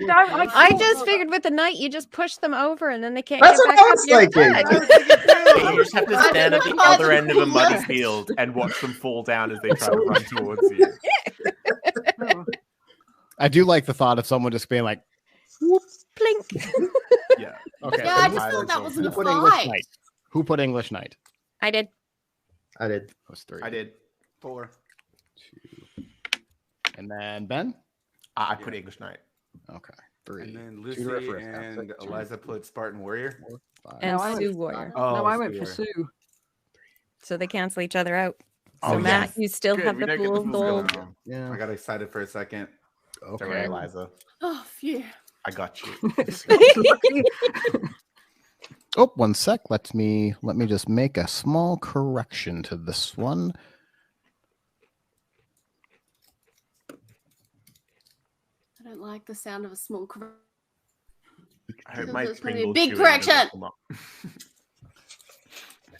I just figured with the knight, you just push them over and then they can't That's get what back I up was your thinking. butt. You just have to stand at the other end of a muddy field and watch them fall down as they try to run towards you. Oh. I do like the thought of someone just being like, Plink. Yeah. okay. Yeah, I who- just thought that wasn't a who put English fight. knight? Who put English knight? I did. I did. That was 3. I did. 4. 2. And then Ben? I put English Knight. Okay. 3. And then Tudoriforus Lucy now. and 6, Eliza put Spartan Warrior. 4, 5, And No, I Sioux went- warrior. Oh, no, I went for Sue. Sue. So they cancel each other out. So Oh, Matt, yes. you still Good, have we the don't get pool the of full gold. score. Yeah. I got excited for a second. Don't worry, Okay. Eliza. Oh, phew. I got you. Oh, 1 sec. Let me just make a small correction to this one. I don't like the sound of a small correction. I hope So my there's gonna be a Pringles big chewing doesn't correction. come up.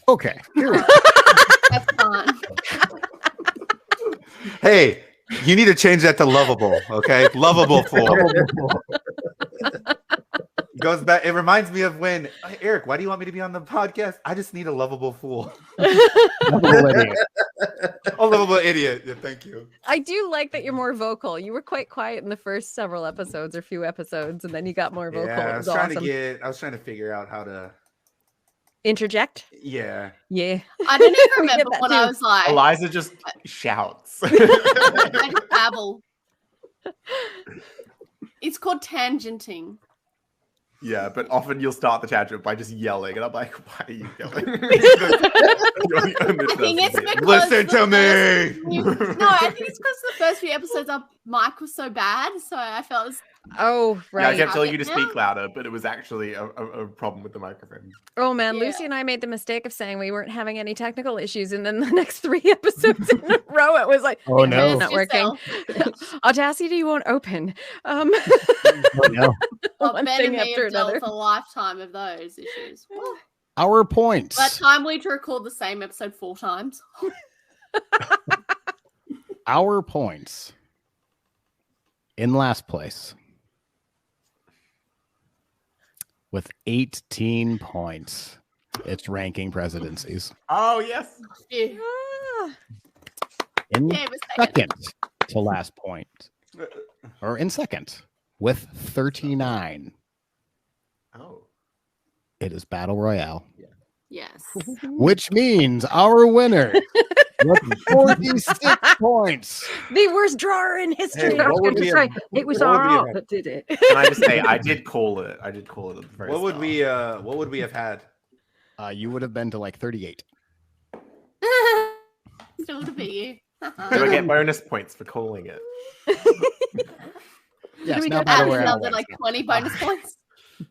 Okay. Here we go. That's fine. Hey, you need to change that to lovable, okay? Lovable fool. Goes back. It reminds me of when "Hey, Eric, why do you want me to be on the podcast? I just need a lovable fool. Lovable idiot. A lovable idiot. Yeah, thank you. I do like that you're more vocal. You were quite quiet in the first several episodes or few episodes, and then you got more vocal. Yeah, It I was was trying awesome. to I was trying to figure out how to. Interject? Yeah. Yeah. I don't even We did remember that when I too. was like, Eliza just shouts. I just babble. It's called tangenting. Yeah, but often you'll start the tangent by just yelling, and I'm like, why are you yelling? I think it's because Listen the to first me. No, I think it's because the first few episodes our mic was so bad, so I felt it's Oh, Yeah, I right. kept telling you to Yeah. speak louder, but it was actually a problem with the microphone. Oh man, Yeah. Lucy and I made the mistake of saying we weren't having any technical issues, and then the next 3 episodes in a row, it was like, Oh, "Hey, no. it's not working. Audacity won't open. Oh, no. well, One Ben thing and me after have dealt another. with a lifetime of those issues. Whew. Our points. That time we had to record the same episode 4 times. Our points. In last place. With 18 points. It's ranking presidencies. Oh, yes. Yeah, Ah, In yeah, it was taken. second to last point. Or in second. With 39. Oh. It is Battle Royale. Yes. Which means our winner with 46 points. the worst drawer in history. Hey, I was what going would to we say, have- it was what would our we have art had? that did it. Can I just say, I did call it. I did call it at the very What would start. we what would we have had? You would have been to like 38. Still would be you. Do I get bonus points for calling it? Yes, we now go Battle Add Royale. another wins. like 20 bonus points.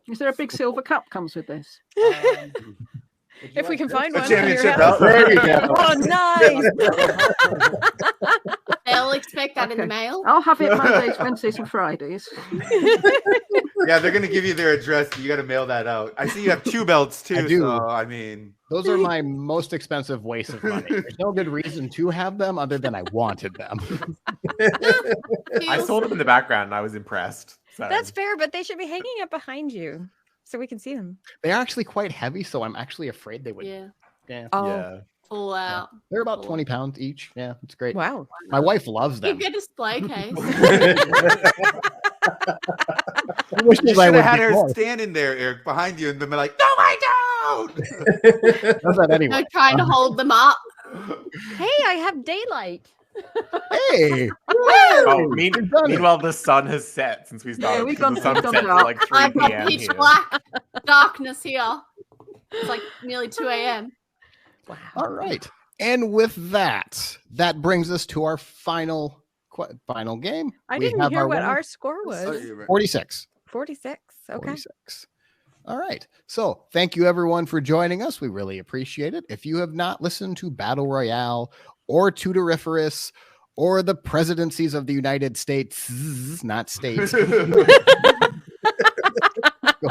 Is there a big silver cup comes with this? If we can find A one. for your championship house. belt? There you go. Oh, nice. They'll expect that in the Okay. mail. I'll have it Mondays, Wednesdays, and Fridays. Yeah, they're gonna give you their address. You got to mail that out. I see you have 2 belts too. I do. So, I mean, Those are my most expensive waste of money. There's no good reason to have them other than I wanted them. I saw them in the background and I was impressed. So. That's fair, but they should be hanging up behind you so we can see them. They're actually quite heavy, so I'm actually afraid they would. Yeah. Yeah. Oh, Yeah. Full out. They're about 20 pounds each. Yeah, it's great. wow. My wife loves them. Give a display case. wish You I should have would had be her more. standing there, Eric, behind you, and been like, "No, I don't." Does that anyway. No, trying to hold them up. Hey, I have daylight. Hey, Oh, you've done it. meanwhile, the sun has set since we started. we've because gone- the sun we've gone sets dark. at like 3 I've got p.m. pitch here. black darkness here. It's like nearly 2 a.m. Wow. All right. And with that, that brings us to our final game. I We didn't have hear what winner, our score was. 46. 46. Okay. 46. All right. So thank you everyone for joining us. We really appreciate it. If you have not listened to Battle Royale or Tudoriforus or the Presidencies of the United States, not states, go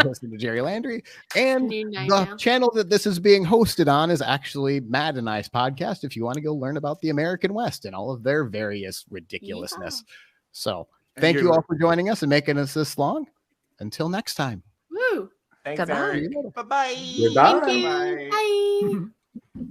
listen to Jerry Landry. And New name the now. channel that this is being hosted on is actually Matt and I's podcast if you want to go learn about the American West and all of their various ridiculousness. So thank you all for joining us and making us this long. Until next time. Woo! Thanks, Goodbye. Eric. Bye-bye. Goodbye. Thank you. Bye.